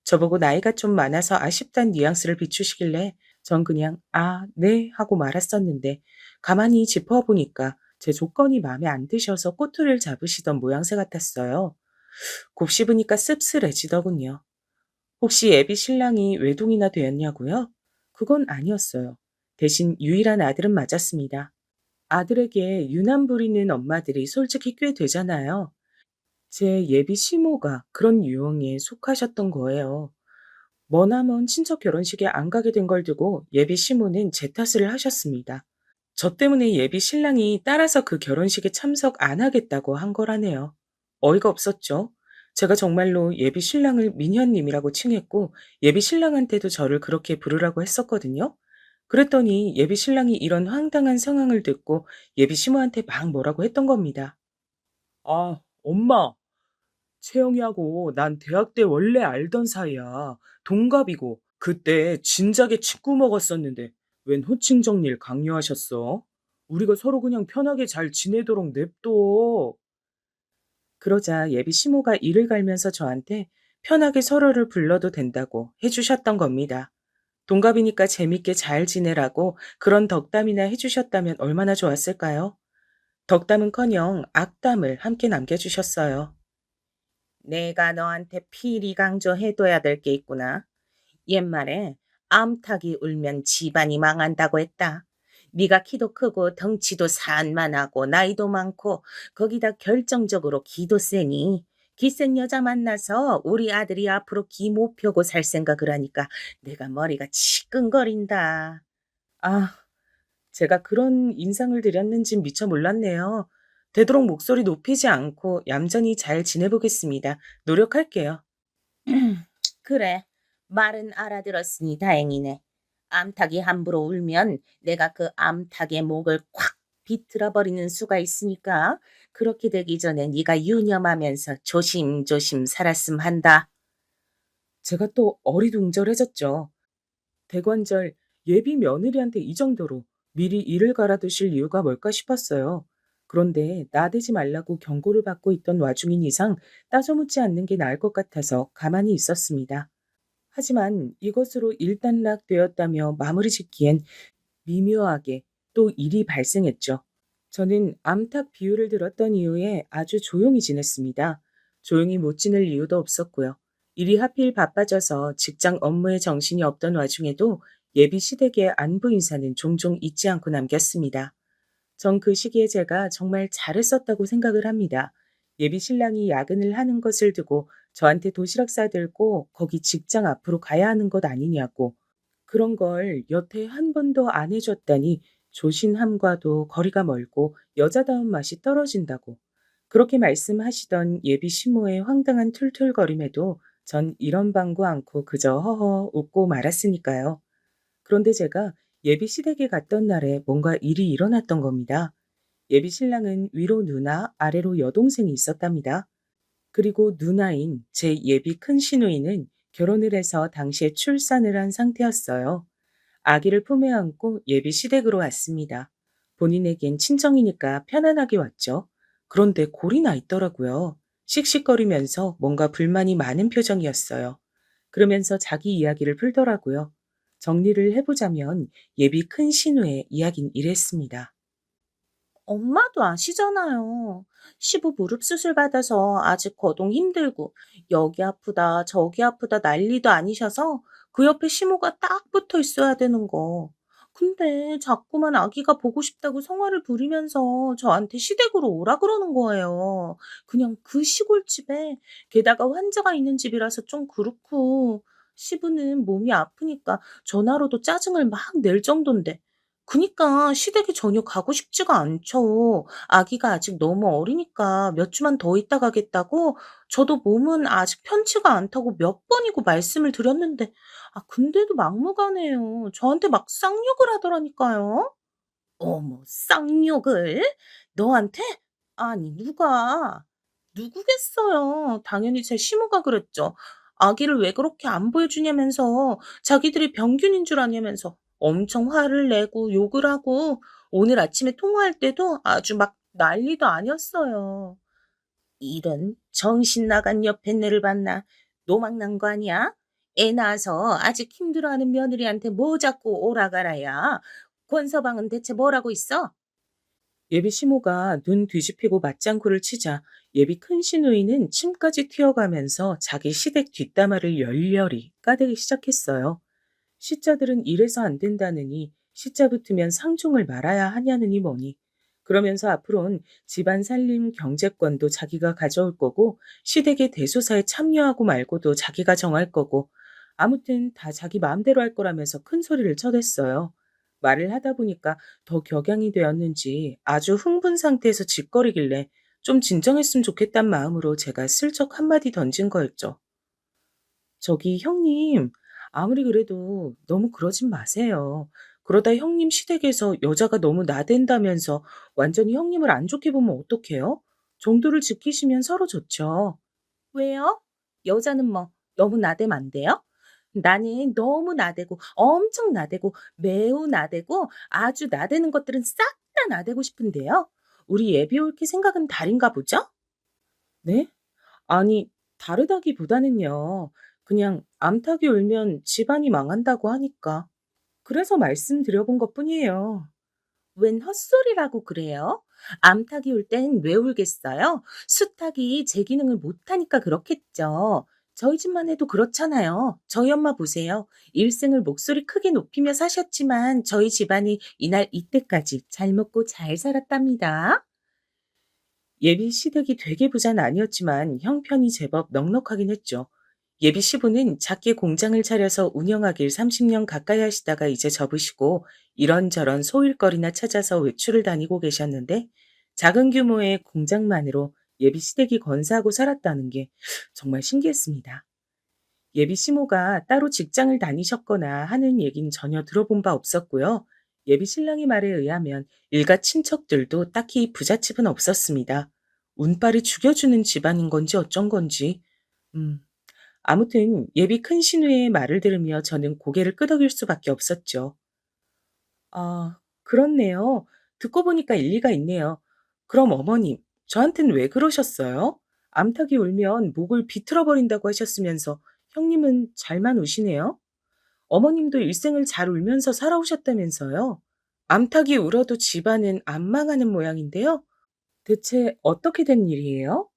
저보고 나이가 좀 많아서 아쉽단 뉘앙스를 비추시길래 전 그냥 아, 네 하고 말았었는데 가만히 짚어보니까 제 조건이 마음에 안 드셔서 꼬투리를 잡으시던 모양새 같았어요. 곱씹으니까 씁쓸해지더군요. 혹시 예비 신랑이 외동이나 되었냐고요? 그건 아니었어요. 대신 유일한 아들은 맞았습니다. 아들에게 유난 부리는 엄마들이 솔직히 꽤 되잖아요. 제 예비 시모가 그런 유형에 속하셨던 거예요. 머나먼 친척 결혼식에 안 가게 된 걸 두고 예비 시모는 제 탓을 하셨습니다. 저 때문에 예비 신랑이 따라서 그 결혼식에 참석 안 하겠다고 한 거라네요. 어이가 없었죠. 제가 정말로 예비 신랑을 민현님이라고 칭했고 예비 신랑한테도 저를 그렇게 부르라고 했었거든요. 그랬더니 예비 신랑이 이런 황당한 상황을 듣고 예비 시모한테 막 뭐라고 했던 겁니다. 아, 엄마. 채영이하고 난 대학 때 원래 알던 사이야. 동갑이고 그때 진작에 친구 먹었었는데 웬 호칭 정리를 강요하셨어? 우리가 서로 그냥 편하게 잘 지내도록 냅둬. 그러자 예비 시모가 이를 갈면서 저한테 편하게 서로를 불러도 된다고 해주셨던 겁니다. 동갑이니까 재밌게 잘 지내라고 그런 덕담이나 해주셨다면 얼마나 좋았을까요? 덕담은커녕 악담을 함께 남겨주셨어요. 내가 너한테 필히 강조해둬야 될 게 있구나. 옛말에 암탉이 울면 집안이 망한다고 했다. 네가 키도 크고 덩치도 산만하고 나이도 많고 거기다 결정적으로 기도 세니 기센 여자 만나서 우리 아들이 앞으로 기 못 펴고 살 생각을 하니까 내가 머리가 치끈거린다. 아, 제가 그런 인상을 드렸는진 미처 몰랐네요. 되도록 목소리 높이지 않고 얌전히 잘 지내보겠습니다. 노력할게요. 그래, 말은 알아들었으니 다행이네. 암탉이 함부로 울면 내가 그 암탉의 목을 콱 비틀어 버리는 수가 있으니까 그렇게 되기 전에 네가 유념하면서 조심조심 살았음 한다. 제가 또 어리둥절해졌죠. 대관절 예비 며느리한테 이 정도로 미리 일을 갈아두실 이유가 뭘까 싶었어요. 그런데 나대지 말라고 경고를 받고 있던 와중인 이상 따져 묻지 않는 게 나을 것 같아서 가만히 있었습니다. 하지만 이것으로 일단락되었다며 마무리 짓기엔 미묘하게 또 일이 발생했죠. 저는 암탉 비유를 들었던 이후에 아주 조용히 지냈습니다. 조용히 못 지낼 이유도 없었고요. 일이 하필 바빠져서 직장 업무에 정신이 없던 와중에도 예비 시댁의 안부 인사는 종종 잊지 않고 남겼습니다. 전 그 시기에 제가 정말 잘했었다고 생각을 합니다. 예비 신랑이 야근을 하는 것을 두고 저한테 도시락 싸들고 거기 직장 앞으로 가야 하는 것 아니냐고 그런 걸 여태 한 번도 안 해줬다니 조신함과도 거리가 멀고 여자다운 맛이 떨어진다고 그렇게 말씀하시던 예비 시모의 황당한 툴툴거림에도 전 이런 방구 않고 그저 허허 웃고 말았으니까요. 그런데 제가 예비 시댁에 갔던 날에 뭔가 일이 일어났던 겁니다. 예비 신랑은 위로 누나, 아래로 여동생이 있었답니다. 그리고 누나인 제 예비 큰 시누이는 결혼을 해서 당시에 출산을 한 상태였어요. 아기를 품에 안고 예비 시댁으로 왔습니다. 본인에겐 친정이니까 편안하게 왔죠. 그런데 골이 나 있더라고요. 씩씩거리면서 뭔가 불만이 많은 표정이었어요. 그러면서 자기 이야기를 풀더라고요. 정리를 해보자면 예비 큰 신우의 이야긴 이랬습니다. 엄마도 아시잖아요. 시부 무릎 수술 받아서 아직 거동 힘들고 여기 아프다 저기 아프다 난리도 아니셔서 그 옆에 시모가 딱 붙어 있어야 되는 거. 근데 자꾸만 아기가 보고 싶다고 성화를 부리면서 저한테 시댁으로 오라 그러는 거예요. 그냥 그 시골집에 게다가 환자가 있는 집이라서 좀 그렇고 시부는 몸이 아프니까 전화로도 짜증을 막 낼 정도인데 그니까 시댁에 전혀 가고 싶지가 않죠. 아기가 아직 너무 어리니까 몇 주만 더 있다 가겠다고 저도 몸은 아직 편치가 않다고 몇 번이고 말씀을 드렸는데 근데도 막무가내요. 저한테 막 쌍욕을 하더라니까요. 어머 쌍욕을? 너한테? 아니 누가? 누구겠어요. 당연히 제 시모가 그랬죠. 아기를 왜 그렇게 안 보여주냐면서 자기들이 병균인 줄 아냐면서 엄청 화를 내고 욕을 하고 오늘 아침에 통화할 때도 아주 막 난리도 아니었어요. 이런 정신 나간 옆에 내를 봤나? 노망 난 거 아니야? 애 낳아서 아직 힘들어하는 며느리한테 뭐 자꾸 오라가라야. 권서방은 대체 뭐라고 있어? 예비 시모가 눈 뒤집히고 맞장구를 치자 예비 큰 시누이는 침까지 튀어가면서 자기 시댁 뒷담화를 열렬히 까대기 시작했어요. 시자들은 이래서 안 된다느니 시자 붙으면 상종을 말아야 하냐느니 뭐니. 그러면서 앞으론 집안 살림 경제권도 자기가 가져올 거고 시댁의 대소사에 참여하고 말고도 자기가 정할 거고 아무튼 다 자기 마음대로 할 거라면서 큰 소리를 쳐댔어요. 말을 하다 보니까 더 격양이 되었는지 아주 흥분 상태에서 짓거리길래 좀 진정했으면 좋겠단 마음으로 제가 슬쩍 한마디 던진 거였죠. 저기 형님, 아무리 그래도 너무 그러진 마세요. 그러다 형님 시댁에서 여자가 너무 나댄다면서 완전히 형님을 안 좋게 보면 어떡해요? 정도를 지키시면 서로 좋죠. 왜요? 여자는 뭐 너무 나대면 안 돼요? 나는 너무 나대고 엄청 나대고 매우 나대고 아주 나대는 것들은 싹 다 나대고 싶은데요. 우리 예비 올케 생각은 다른가 보죠? 네? 아니, 다르다기보다는요. 그냥 암탉이 울면 집안이 망한다고 하니까. 그래서 말씀드려본 것뿐이에요. 웬 헛소리라고 그래요? 암탉이 울 땐 왜 울겠어요? 수탉이 제 기능을 못하니까 그렇겠죠. 저희 집만 해도 그렇잖아요. 저희 엄마 보세요. 일생을 목소리 크게 높이며 사셨지만 저희 집안이 이날 이때까지 잘 먹고 잘 살았답니다. 예비 시댁이 되게 부자는 아니었지만 형편이 제법 넉넉하긴 했죠. 예비 시부는 작게 공장을 차려서 운영하길 30년 가까이 하시다가 이제 접으시고 이런저런 소일거리나 찾아서 외출을 다니고 계셨는데 작은 규모의 공장만으로 예비 시댁이 건사하고 살았다는 게 정말 신기했습니다. 예비 시모가 따로 직장을 다니셨거나 하는 얘기는 전혀 들어본 바 없었고요. 예비 신랑의 말에 의하면 일가 친척들도 딱히 부잣집은 없었습니다. 운빨이 죽여주는 집안인 건지 어쩐 건지. 음, 아무튼 예비 큰 시누이의 말을 들으며 저는 고개를 끄덕일 수밖에 없었죠. 아, 그렇네요. 듣고 보니까 일리가 있네요. 그럼 어머님, 저한텐 왜 그러셨어요? 암탉이 울면 목을 비틀어 버린다고 하셨으면서 형님은 잘만 우시네요. 어머님도 일생을 잘 울면서 살아오셨다면서요. 암탉이 울어도 집안은 안 망하는 모양인데요. 대체 어떻게 된 일이에요?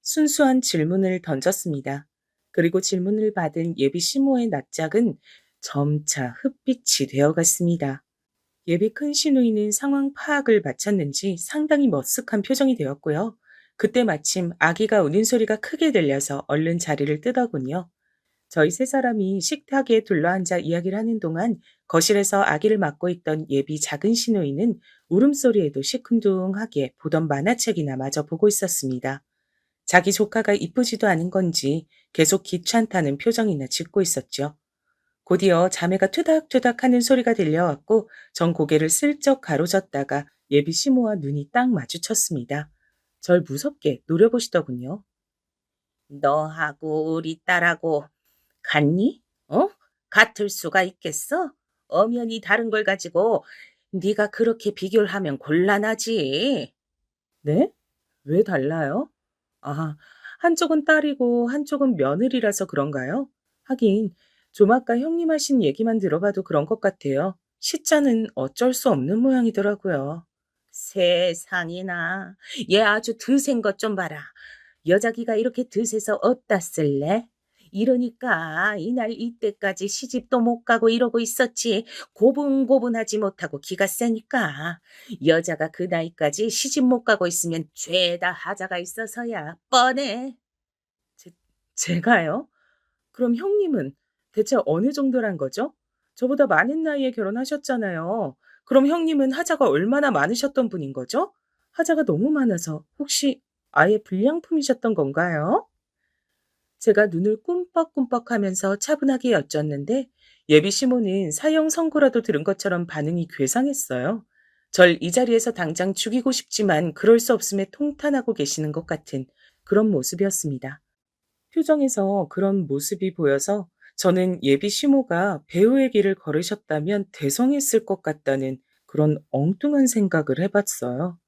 순수한 질문을 던졌습니다. 그리고 질문을 받은 예비 시모의 낯짝은 점차 흑빛이 되어갔습니다. 예비 큰 시누이는 상황 파악을 마쳤는지 상당히 머쓱한 표정이 되었고요. 그때 마침 아기가 우는 소리가 크게 들려서 얼른 자리를 뜨더군요. 저희 세 사람이 식탁에 둘러앉아 이야기를 하는 동안 거실에서 아기를 맡고 있던 예비 작은 시누이는 울음소리에도 시큰둥하게 보던 만화책이나 마저 보고 있었습니다. 자기 조카가 이쁘지도 않은 건지 계속 귀찮다는 표정이나 짓고 있었죠. 곧이어 자매가 투닥투닥 하는 소리가 들려왔고 전 고개를 슬쩍 가로젓다가 예비 시모와 눈이 딱 마주쳤습니다. 절 무섭게 노려보시더군요. 너하고 우리 딸하고 같니? 어? 같을 수가 있겠어? 엄연히 다른 걸 가지고 네가 그렇게 비교를 하면 곤란하지. 네? 왜 달라요? 아, 한쪽은 딸이고 한쪽은 며느리라서 그런가요? 하긴, 좀 아까 형님 하신 얘기만 들어봐도 그런 것 같아요. 시자는 어쩔 수 없는 모양이더라고요. 세상에나. 얘 아주 드센 것 좀 봐라. 여자기가 이렇게 드세서 어디다 쓸래? 이러니까 이날 이때까지 시집도 못 가고 이러고 있었지. 고분고분하지 못하고 기가 세니까. 여자가 그 나이까지 시집 못 가고 있으면 죄다 하자가 있어서야. 뻔해. 제, 제가요? 그럼 형님은 대체 어느 정도란 거죠? 저보다 많은 나이에 결혼하셨잖아요. 그럼 형님은 하자가 얼마나 많으셨던 분인 거죠? 하자가 너무 많아서 혹시 아예 불량품이셨던 건가요? 제가 눈을 꿈뻑꿈뻑하면서 차분하게 여쭸는데 예비 시모는 사형 선고라도 들은 것처럼 반응이 괴상했어요. 절 이 자리에서 당장 죽이고 싶지만 그럴 수 없음에 통탄하고 계시는 것 같은 그런 모습이었습니다. 표정에서 그런 모습이 보여서 저는 예비 시모가 배우의 길을 걸으셨다면 대성했을 것 같다는 그런 엉뚱한 생각을 해봤어요.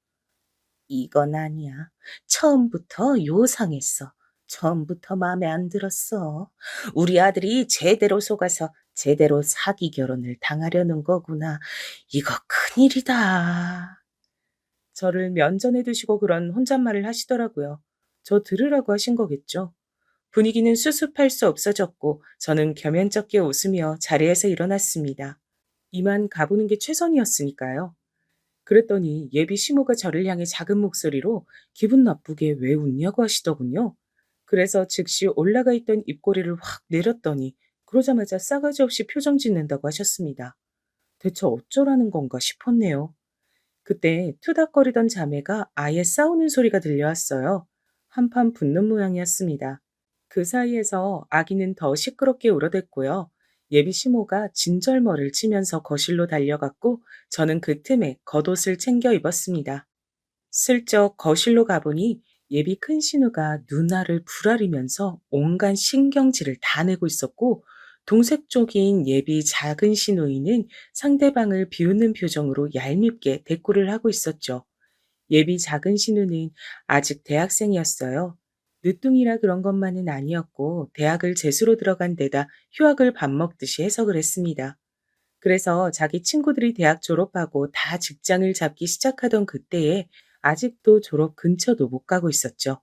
이건 아니야. 처음부터 요상했어. 처음부터 마음에 안 들었어. 우리 아들이 제대로 속아서 제대로 사기 결혼을 당하려는 거구나. 이거 큰일이다. 저를 면전에 두시고 그런 혼잣말을 하시더라고요. 저 들으라고 하신 거겠죠. 분위기는 수습할 수 없어졌고 저는 겸연쩍게 웃으며 자리에서 일어났습니다. 이만 가보는 게 최선이었으니까요. 그랬더니 예비 시모가 저를 향해 작은 목소리로 기분 나쁘게 왜 웃냐고 하시더군요. 그래서 즉시 올라가 있던 입꼬리를 확 내렸더니 그러자마자 싸가지 없이 표정 짓는다고 하셨습니다. 대체 어쩌라는 건가 싶었네요. 그때 투닥거리던 자매가 아예 싸우는 소리가 들려왔어요. 한판 붙는 모양이었습니다. 그 사이에서 아기는 더 시끄럽게 울어댔고요. 예비 시모가 진절머를 치면서 거실로 달려갔고 저는 그 틈에 겉옷을 챙겨 입었습니다. 슬쩍 거실로 가보니 예비 큰 신우가 누나를 부라리면서 온갖 신경질을 다 내고 있었고 동색 쪽인 예비 작은 신우이는 상대방을 비웃는 표정으로 얄밉게 대꾸를 하고 있었죠. 예비 작은 신우는 아직 대학생이었어요. 늦둥이라 그런 것만은 아니었고 대학을 재수로 들어간 데다 휴학을 밥 먹듯이 해석을 했습니다. 그래서 자기 친구들이 대학 졸업하고 다 직장을 잡기 시작하던 그때에 아직도 졸업 근처도 못 가고 있었죠.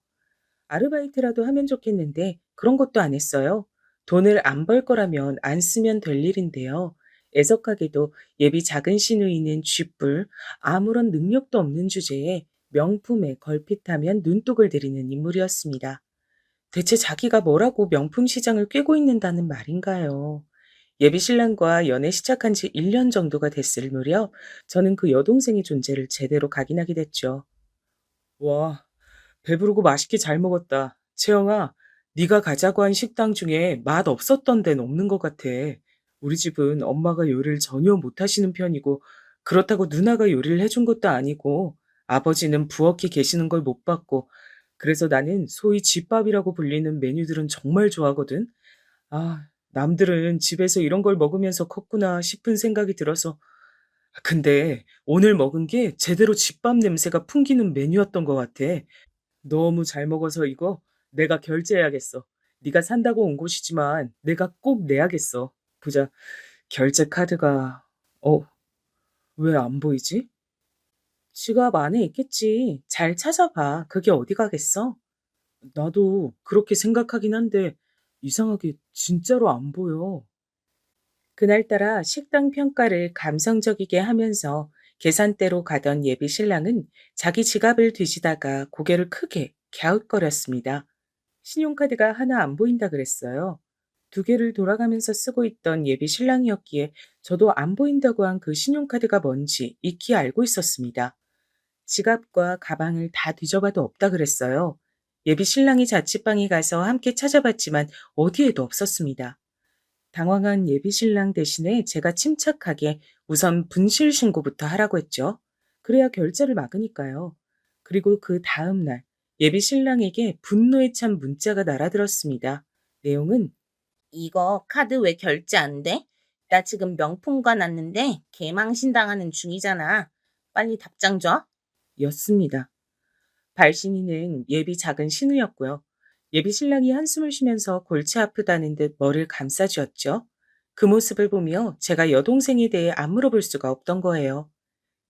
아르바이트라도 하면 좋겠는데 그런 것도 안 했어요. 돈을 안 벌 거라면 안 쓰면 될 일인데요. 애석하게도 예비 작은 시누이는 쥐뿔, 아무런 능력도 없는 주제에 명품에 걸핏하면 눈독을 들이는 인물이었습니다. 대체 자기가 뭐라고 명품 시장을 꿰고 있는다는 말인가요? 예비 신랑과 연애 시작한 지 1년 정도가 됐을 무렵 저는 그 여동생의 존재를 제대로 각인하게 됐죠. 와, 배부르고 맛있게 잘 먹었다. 채영아, 네가 가자고 한 식당 중에 맛 없었던 데는 없는 것 같아. 우리 집은 엄마가 요리를 전혀 못하시는 편이고 그렇다고 누나가 요리를 해준 것도 아니고 아버지는 부엌에 계시는 걸 못 봤고 그래서 나는 소위 집밥이라고 불리는 메뉴들은 정말 좋아하거든. 아, 남들은 집에서 이런 걸 먹으면서 컸구나 싶은 생각이 들어서 근데 오늘 먹은 게 제대로 집밥 냄새가 풍기는 메뉴였던 것 같아. 너무 잘 먹어서 이거 내가 결제해야겠어. 네가 산다고 온 곳이지만 내가 꼭 내야겠어. 보자. 결제 카드가 왜 안 보이지? 지갑 안에 있겠지. 잘 찾아봐. 그게 어디 가겠어? 나도 그렇게 생각하긴 한데 이상하게 진짜로 안 보여. 그날따라 식당 평가를 감성적이게 하면서 계산대로 가던 예비 신랑은 자기 지갑을 뒤지다가 고개를 크게 갸웃거렸습니다. 신용카드가 하나 안 보인다 그랬어요. 두 개를 돌아가면서 쓰고 있던 예비 신랑이었기에 저도 안 보인다고 한 그 신용카드가 뭔지 익히 알고 있었습니다. 지갑과 가방을 다 뒤져봐도 없다 그랬어요. 예비 신랑이 자취방에 가서 함께 찾아봤지만 어디에도 없었습니다. 당황한 예비 신랑 대신에 제가 침착하게 우선 분실 신고부터 하라고 했죠. 그래야 결제를 막으니까요. 그리고 그 다음 날 예비 신랑에게 분노에 찬 문자가 날아들었습니다. 내용은 이거 카드 왜 결제 안 돼? 나 지금 명품관 왔는데 개망신 당하는 중이잖아. 빨리 답장 줘. 였습니다. 발신인은 예비 작은 신우였고요. 예비 신랑이 한숨을 쉬면서 골치 아프다는 듯 머리를 감싸주었죠. 그 모습을 보며 제가 여동생에 대해 안 물어볼 수가 없던 거예요.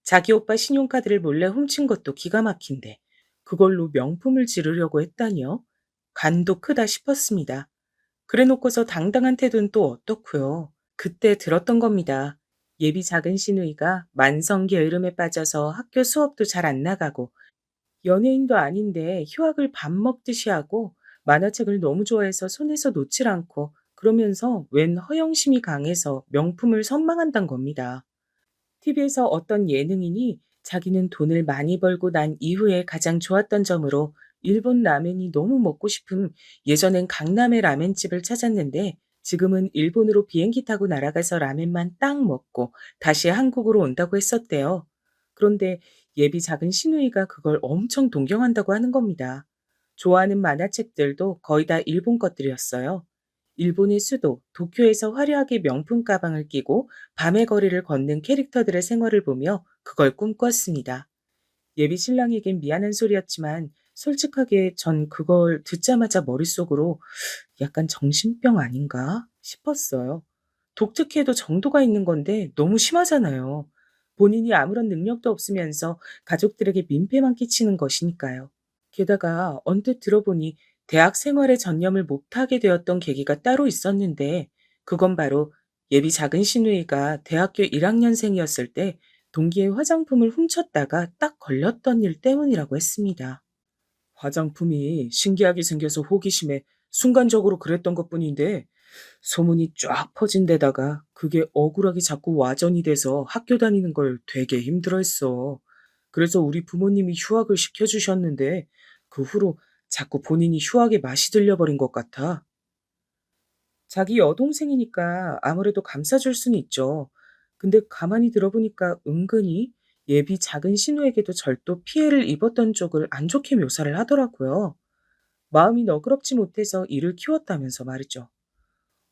자기 오빠 신용카드를 몰래 훔친 것도 기가 막힌데 그걸로 명품을 지르려고 했다니요? 간도 크다 싶었습니다. 그래 놓고서 당당한 태도는 또 어떻고요? 그때 들었던 겁니다. 예비 작은 시누이가 만성 게으름에 빠져서 학교 수업도 잘 안 나가고 연예인도 아닌데 휴학을 밥 먹듯이 하고 만화책을 너무 좋아해서 손에서 놓질 않고 그러면서 웬 허영심이 강해서 명품을 선망한단 겁니다. TV에서 어떤 예능인이 자기는 돈을 많이 벌고 난 이후에 가장 좋았던 점으로 일본 라멘이 너무 먹고 싶음 예전엔 강남의 라멘집을 찾았는데 지금은 일본으로 비행기 타고 날아가서 라멘만 딱 먹고 다시 한국으로 온다고 했었대요. 그런데 예비 작은 시누이가 그걸 엄청 동경한다고 하는 겁니다. 좋아하는 만화책들도 거의 다 일본 것들이었어요. 일본의 수도 도쿄에서 화려하게 명품 가방을 끼고 밤의 거리를 걷는 캐릭터들의 생활을 보며 그걸 꿈꿨습니다. 예비 신랑에겐 미안한 소리였지만 솔직하게 전 그걸 듣자마자 머릿속으로 약간 정신병 아닌가 싶었어요. 독특해도 정도가 있는 건데 너무 심하잖아요. 본인이 아무런 능력도 없으면서 가족들에게 민폐만 끼치는 것이니까요. 게다가 언뜻 들어보니 대학 생활에 전념을 못하게 되었던 계기가 따로 있었는데 그건 바로 예비 작은 시누이가 대학교 1학년생이었을 때 동기의 화장품을 훔쳤다가 딱 걸렸던 일 때문이라고 했습니다. 화장품이 신기하게 생겨서 호기심에 순간적으로 그랬던 것뿐인데 소문이 쫙 퍼진 데다가 그게 억울하게 자꾸 와전이 돼서 학교 다니는 걸 되게 힘들어했어. 그래서 우리 부모님이 휴학을 시켜주셨는데 그 후로 자꾸 본인이 휴학에 맛이 들려버린 것 같아. 자기 여동생이니까 아무래도 감싸줄 수는 있죠. 근데 가만히 들어보니까 은근히 예비 작은 신우에게도 절도 피해를 입었던 쪽을 안 좋게 묘사를 하더라고요. 마음이 너그럽지 못해서 이를 키웠다면서 말이죠.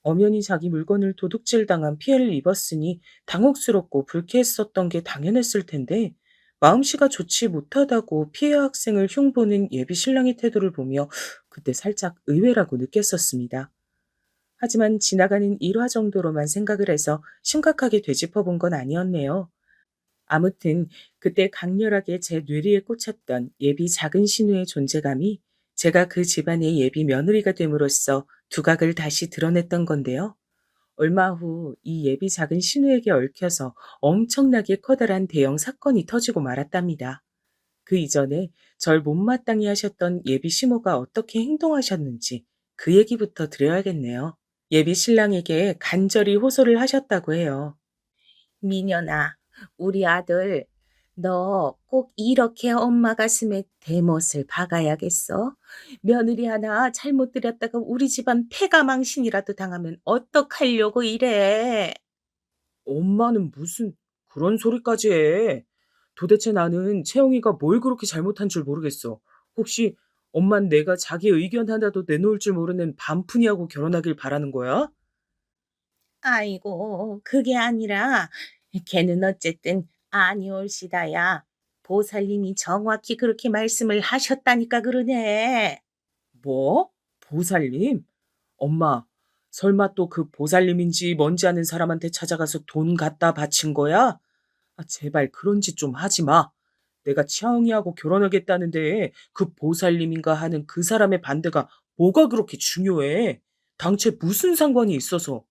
엄연히 자기 물건을 도둑질 당한 피해를 입었으니 당혹스럽고 불쾌했었던 게 당연했을 텐데 마음씨가 좋지 못하다고 피해 학생을 흉보는 예비 신랑의 태도를 보며 그때 살짝 의외라고 느꼈었습니다. 하지만 지나가는 일화 정도로만 생각을 해서 심각하게 되짚어본 건 아니었네요. 아무튼 그때 강렬하게 제 뇌리에 꽂혔던 예비 작은 신우의 존재감이 제가 그 집안의 예비 며느리가 됨으로써 두각을 다시 드러냈던 건데요. 얼마 후 이 예비 작은 신우에게 얽혀서 엄청나게 커다란 대형 사건이 터지고 말았답니다. 그 이전에 절 못마땅히 하셨던 예비 시모가 어떻게 행동하셨는지 그 얘기부터 드려야겠네요. 예비 신랑에게 간절히 호소를 하셨다고 해요. 민현아, 우리 아들, 너 꼭 이렇게 엄마 가슴에 대못을 박아야겠어. 며느리 하나 잘못 들였다가 우리 집안 폐가망신이라도 당하면 어떡하려고 이래. 엄마는 무슨 그런 소리까지 해. 도대체 나는 채영이가 뭘 그렇게 잘못한 줄 모르겠어. 혹시 엄만 내가 자기 의견 하나도 내놓을 줄 모르는 반푼이하고 결혼하길 바라는 거야? 아이고, 그게 아니라 걔는 어쨌든 아니올시다야. 보살님이 정확히 그렇게 말씀을 하셨다니까 그러네. 뭐? 보살님? 엄마, 설마 또 그 보살님인지 뭔지 아는 사람한테 찾아가서 돈 갖다 바친 거야? 아, 제발 그런 짓 좀 하지 마. 내가 치아영이하고 결혼하겠다는데 그 보살님인가 하는 그 사람의 반대가 뭐가 그렇게 중요해? 당최 무슨 상관이 있어서?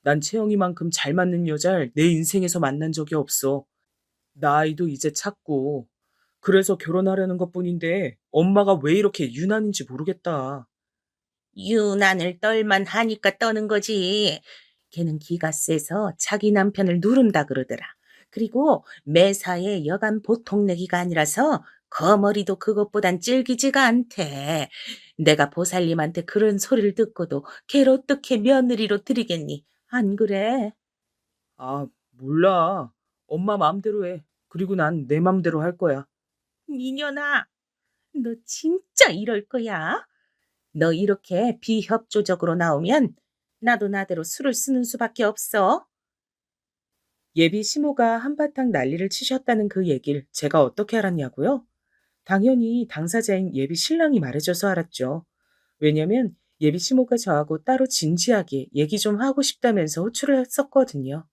난 채영이만큼 잘 맞는 여자를 내 인생에서 만난 적이 없어. 나이도 이제 찼고. 그래서 결혼하려는 것뿐인데 엄마가 왜 이렇게 유난인지 모르겠다. 유난을 떨만 하니까 떠는 거지. 걔는 기가 세서 자기 남편을 누른다 그러더라. 그리고 매사에 여간 보통 내기가 아니라서 거머리도 그것보단 질기지가 않대. 내가 보살님한테 그런 소리를 듣고도 걔를 어떻게 며느리로 들이겠니? 안 그래? 아, 몰라. 엄마 마음대로 해. 그리고 난 내 맘대로 할 거야. 미녀나, 너 진짜 이럴 거야? 너 이렇게 비협조적으로 나오면 나도 나대로 수를 쓰는 수밖에 없어. 예비 시모가 한바탕 난리를 치셨다는 그 얘기를 제가 어떻게 알았냐고요? 당연히 당사자인 예비 신랑이 말해줘서 알았죠. 왜냐면 예비 시모가 저하고 따로 진지하게 얘기 좀 하고 싶다면서 호출을 했었거든요.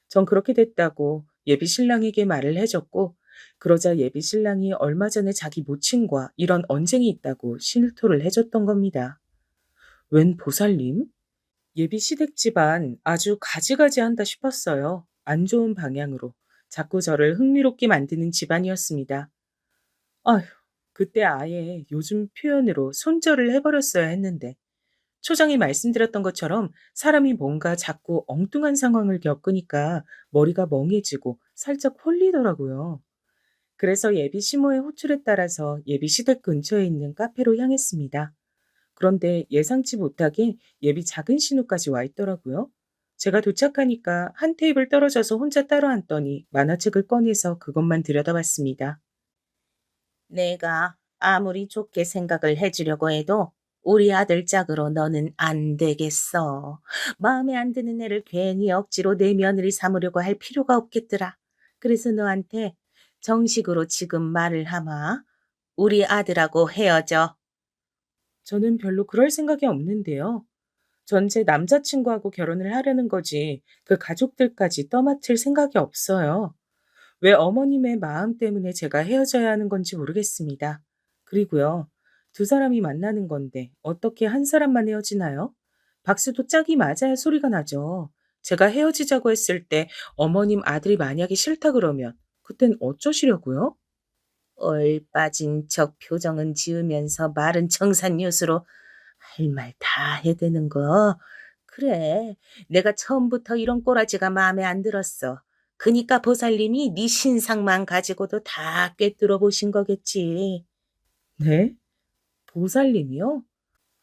전 그렇게 됐다고 예비 신랑에게 말을 해줬고, 그러자 예비 신랑이 얼마 전에 자기 모친과 이런 언쟁이 있다고 실토를 해줬던 겁니다. 웬 보살님? 예비 시댁 집안 아주 가지가지한다 싶었어요. 안 좋은 방향으로. 자꾸 저를 흥미롭게 만드는 집안이었습니다. 아휴, 그때 아예 요즘 표현으로 손절을 해버렸어야 했는데, 초장이 말씀드렸던 것처럼 사람이 뭔가 자꾸 엉뚱한 상황을 겪으니까 머리가 멍해지고 살짝 홀리더라고요. 그래서 예비 시모의 호출에 따라서 예비 시댁 근처에 있는 카페로 향했습니다. 그런데 예상치 못하게 예비 작은 신우까지 와 있더라고요. 제가 도착하니까 한 테이블 떨어져서 혼자 따로 앉더니 만화책을 꺼내서 그것만 들여다봤습니다. 내가 아무리 좋게 생각을 해주려고 해도 우리 아들 짝으로 너는 안 되겠어. 마음에 안 드는 애를 괜히 억지로 내 며느리 삼으려고 할 필요가 없겠더라. 그래서 너한테 정식으로 지금 말을 하마. 우리 아들하고 헤어져. 저는 별로 그럴 생각이 없는데요. 전 제 남자친구하고 결혼을 하려는 거지 그 가족들까지 떠맡을 생각이 없어요. 왜 어머님의 마음 때문에 제가 헤어져야 하는 건지 모르겠습니다. 그리고요, 두 사람이 만나는 건데 어떻게 한 사람만 헤어지나요? 박수도 짝이 맞아야 소리가 나죠. 제가 헤어지자고 했을 때 어머님 아들이 만약에 싫다 그러면 그땐 어쩌시려고요? 얼빠진 척 표정은 지으면서 말은 청산유수로 할 말 다 해대는 거. 그래, 내가 처음부터 이런 꼬라지가 마음에 안 들었어. 그니까 보살님이 네 신상만 가지고도 다 꿰뚫어 보신 거겠지. 네? 보살님이요?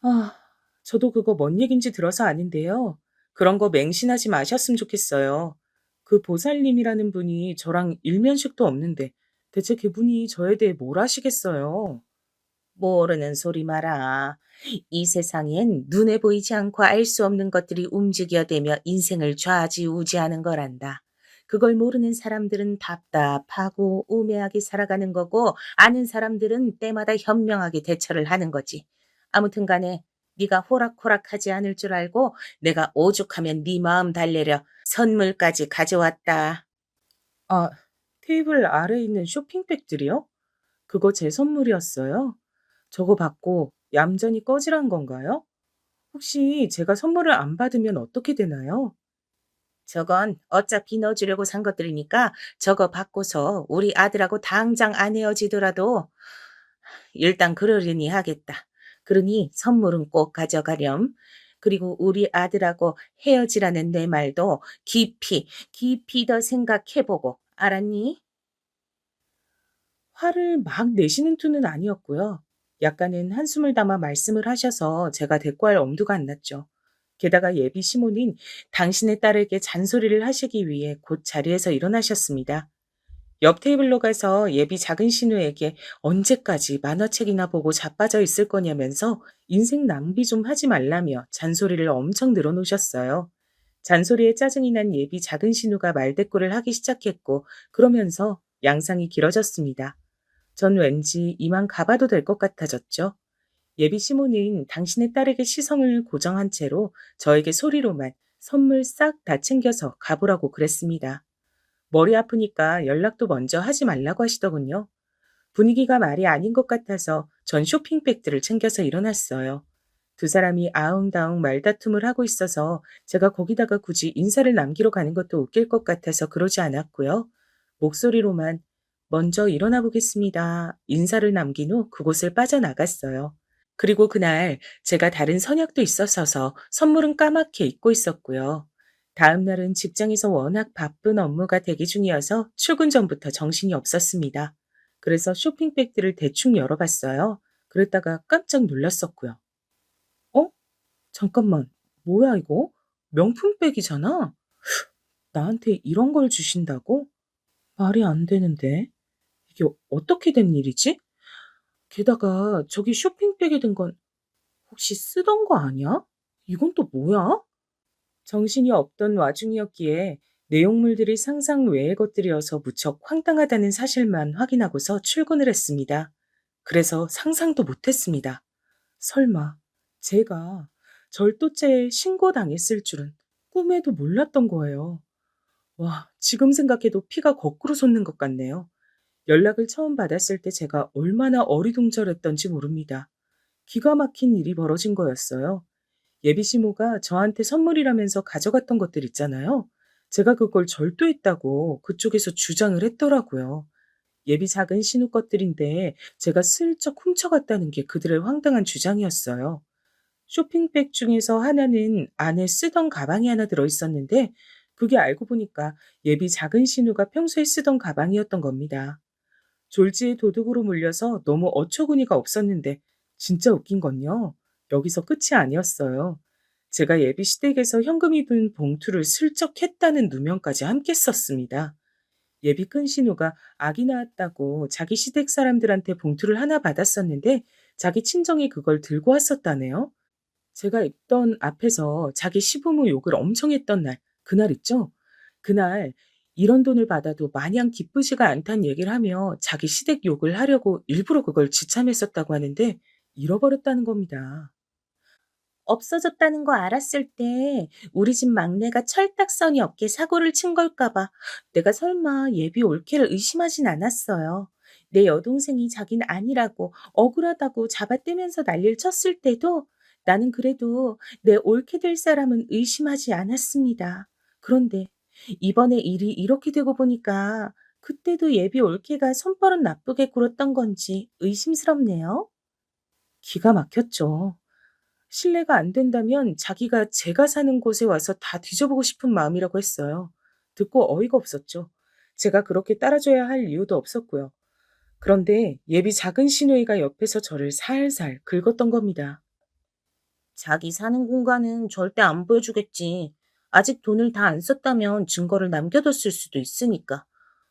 아, 저도 그거 뭔 얘긴지 들어서 아는데요. 그런 거 맹신하지 마셨으면 좋겠어요. 그 보살님이라는 분이 저랑 일면식도 없는데 대체 그분이 저에 대해 뭘 아시겠어요? 모르는 소리 마라. 이 세상엔 눈에 보이지 않고 알 수 없는 것들이 움직여대며 인생을 좌지우지하는 거란다. 그걸 모르는 사람들은 답답하고 우매하게 살아가는 거고 아는 사람들은 때마다 현명하게 대처를 하는 거지. 아무튼 간에 네가 호락호락하지 않을 줄 알고 내가 오죽하면 네 마음 달래려 선물까지 가져왔다. 아, 테이블 아래에 있는 쇼핑백들이요? 그거 제 선물이었어요. 저거 받고 얌전히 꺼지란 건가요? 혹시 제가 선물을 안 받으면 어떻게 되나요? 저건 어차피 넣어주려고 산 것들이니까 저거 받고서 우리 아들하고 당장 안 헤어지더라도 일단 그러려니 하겠다. 그러니 선물은 꼭 가져가렴. 그리고 우리 아들하고 헤어지라는 내 말도 깊이 더 생각해보고 알았니? 화를 막 내시는 투는 아니었고요. 약간은 한숨을 담아 말씀을 하셔서 제가 대꾸할 엄두가 안 났죠. 게다가 예비 시모는 당신의 딸에게 잔소리를 하시기 위해 곧 자리에서 일어나셨습니다. 옆 테이블로 가서 예비 작은 신우에게 언제까지 만화책이나 보고 자빠져 있을 거냐면서 인생 낭비 좀 하지 말라며 잔소리를 엄청 늘어놓으셨어요. 잔소리에 짜증이 난 예비 작은 신우가 말대꾸를 하기 시작했고, 그러면서 양상이 길어졌습니다. 전 왠지 이만 가봐도 될 것 같아졌죠. 예비 시모는 당신의 딸에게 시선을 고정한 채로 저에게 소리로만 선물 싹 다 챙겨서 가보라고 그랬습니다. 머리 아프니까 연락도 먼저 하지 말라고 하시더군요. 분위기가 말이 아닌 것 같아서 전 쇼핑백들을 챙겨서 일어났어요. 두 사람이 아웅다웅 말다툼을 하고 있어서 제가 거기다가 굳이 인사를 남기러 가는 것도 웃길 것 같아서 그러지 않았고요. 목소리로만 먼저 일어나 보겠습니다. 인사를 남긴 후 그곳을 빠져나갔어요. 그리고 그날 제가 다른 선약도 있었어서 선물은 까맣게 잊고 있었고요. 다음 날은 직장에서 워낙 바쁜 업무가 대기 중이어서 출근 전부터 정신이 없었습니다. 그래서 쇼핑백들을 대충 열어봤어요. 그랬다가 깜짝 놀랐었고요. 어? 잠깐만. 뭐야 이거? 명품백이잖아. 나한테 이런 걸 주신다고? 말이 안 되는데. 이게 어떻게 된 일이지? 게다가 저기 쇼핑백에 든 건 혹시 쓰던 거 아니야? 이건 또 뭐야? 정신이 없던 와중이었기에 내용물들이 상상 외의 것들이어서 무척 황당하다는 사실만 확인하고서 출근을 했습니다. 그래서 상상도 못했습니다. 설마 제가 절도죄에 신고당했을 줄은 꿈에도 몰랐던 거예요. 와, 지금 생각해도 피가 거꾸로 솟는 것 같네요. 연락을 처음 받았을 때 제가 얼마나 어리둥절했던지 모릅니다. 기가 막힌 일이 벌어진 거였어요. 예비 시모가 저한테 선물이라면서 가져갔던 것들 있잖아요. 제가 그걸 절도했다고 그쪽에서 주장을 했더라고요. 예비 작은 신우 것들인데 제가 슬쩍 훔쳐갔다는 게 그들의 황당한 주장이었어요. 쇼핑백 중에서 하나는 안에 쓰던 가방이 하나 들어있었는데 그게 알고 보니까 예비 작은 신우가 평소에 쓰던 가방이었던 겁니다. 졸지에 도둑으로 물려서 너무 어처구니가 없었는데 진짜 웃긴 건요. 여기서 끝이 아니었어요. 제가 예비 시댁에서 현금이 든 봉투를 슬쩍 했다는 누명까지 함께 썼습니다. 예비 큰 신우가 아기 낳았다고 자기 시댁 사람들한테 봉투를 하나 받았었는데 자기 친정이 그걸 들고 왔었다네요. 제가 있던 앞에서 자기 시부모 욕을 엄청 했던 날, 그날 있죠? 그날 이런 돈을 받아도 마냥 기쁘지가 않다는 얘기를 하며 자기 시댁 욕을 하려고 일부러 그걸 지참했었다고 하는데 잃어버렸다는 겁니다. 없어졌다는 거 알았을 때 우리 집 막내가 철딱서니 없게 사고를 친 걸까 봐 내가 설마 예비 올케를 의심하진 않았어요. 내 여동생이 자긴 아니라고 억울하다고 잡아떼면서 난리를 쳤을 때도 나는 그래도 내 올케 될 사람은 의심하지 않았습니다. 그런데 이번에 일이 이렇게 되고 보니까 그때도 예비 올케가 손버릇 나쁘게 굴었던 건지 의심스럽네요. 기가 막혔죠. 실례가 안 된다면 자기가 제가 사는 곳에 와서 다 뒤져보고 싶은 마음이라고 했어요. 듣고 어이가 없었죠. 제가 그렇게 따라줘야 할 이유도 없었고요. 그런데 예비 작은 시누이가 옆에서 저를 살살 긁었던 겁니다. 자기 사는 공간은 절대 안 보여주겠지. 아직 돈을 다 안 썼다면 증거를 남겨뒀을 수도 있으니까.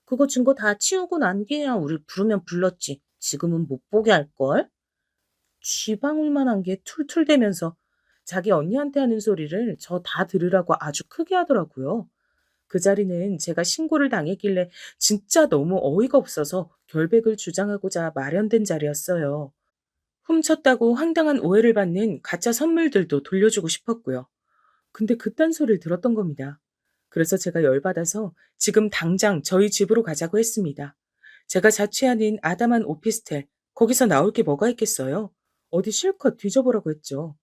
그거 증거 다 치우고 난 뒤에야 우릴 부르면 불렀지. 지금은 못 보게 할걸? 쥐방울만한 게 툴툴대면서 자기 언니한테 하는 소리를 저 다 들으라고 아주 크게 하더라고요. 그 자리는 제가 신고를 당했길래 진짜 너무 어이가 없어서 결백을 주장하고자 마련된 자리였어요. 훔쳤다고 황당한 오해를 받는 가짜 선물들도 돌려주고 싶었고요. 근데 그딴 소리를 들었던 겁니다. 그래서 제가 열받아서 지금 당장 저희 집으로 가자고 했습니다. 제가 자취하는 아담한 오피스텔, 거기서 나올 게 뭐가 있겠어요? 어디 실컷 뒤져보라고 했죠.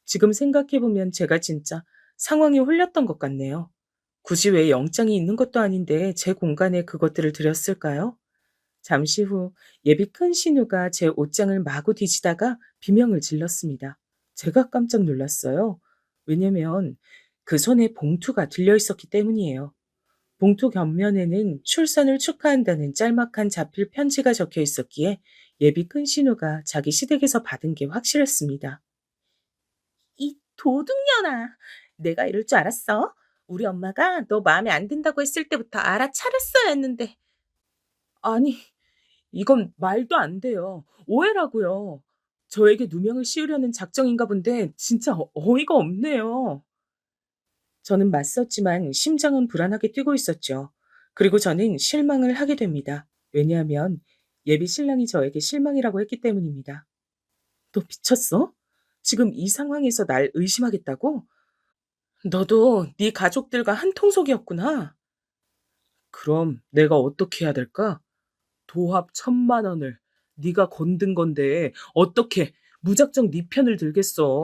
지금 생각해보면 제가 진짜 상황이 홀렸던 것 같네요. 굳이 왜 영장이 있는 것도 아닌데 제 공간에 그것들을 들였을까요? 잠시 후 예비 큰 신우가 제 옷장을 마구 뒤지다가 비명을 질렀습니다. 제가 깜짝 놀랐어요. 왜냐면 그 손에 봉투가 들려 있었기 때문이에요. 봉투 곁면에는 출산을 축하한다는 짤막한 자필 편지가 적혀 있었기에 예비 큰 신우가 자기 시댁에서 받은 게 확실했습니다. 이 도둑년아. 내가 이럴 줄 알았어. 우리 엄마가 너 마음에 안 든다고 했을 때부터 알아차렸어야 했는데. 아니, 이건 말도 안 돼요. 오해라고요. 저에게 누명을 씌우려는 작정인가 본데 진짜 어이가 없네요. 저는 맞섰지만 심장은 불안하게 뛰고 있었죠. 그리고 저는 실망을 하게 됩니다. 왜냐하면 예비 신랑이 저에게 실망이라고 했기 때문입니다. 너 미쳤어? 지금 이 상황에서 날 의심하겠다고? 너도 네 가족들과 한 통속이었구나. 그럼 내가 어떻게 해야 될까? 도합 1,000만 원을 네가 건든 건데 어떻게 무작정 네 편을 들겠어.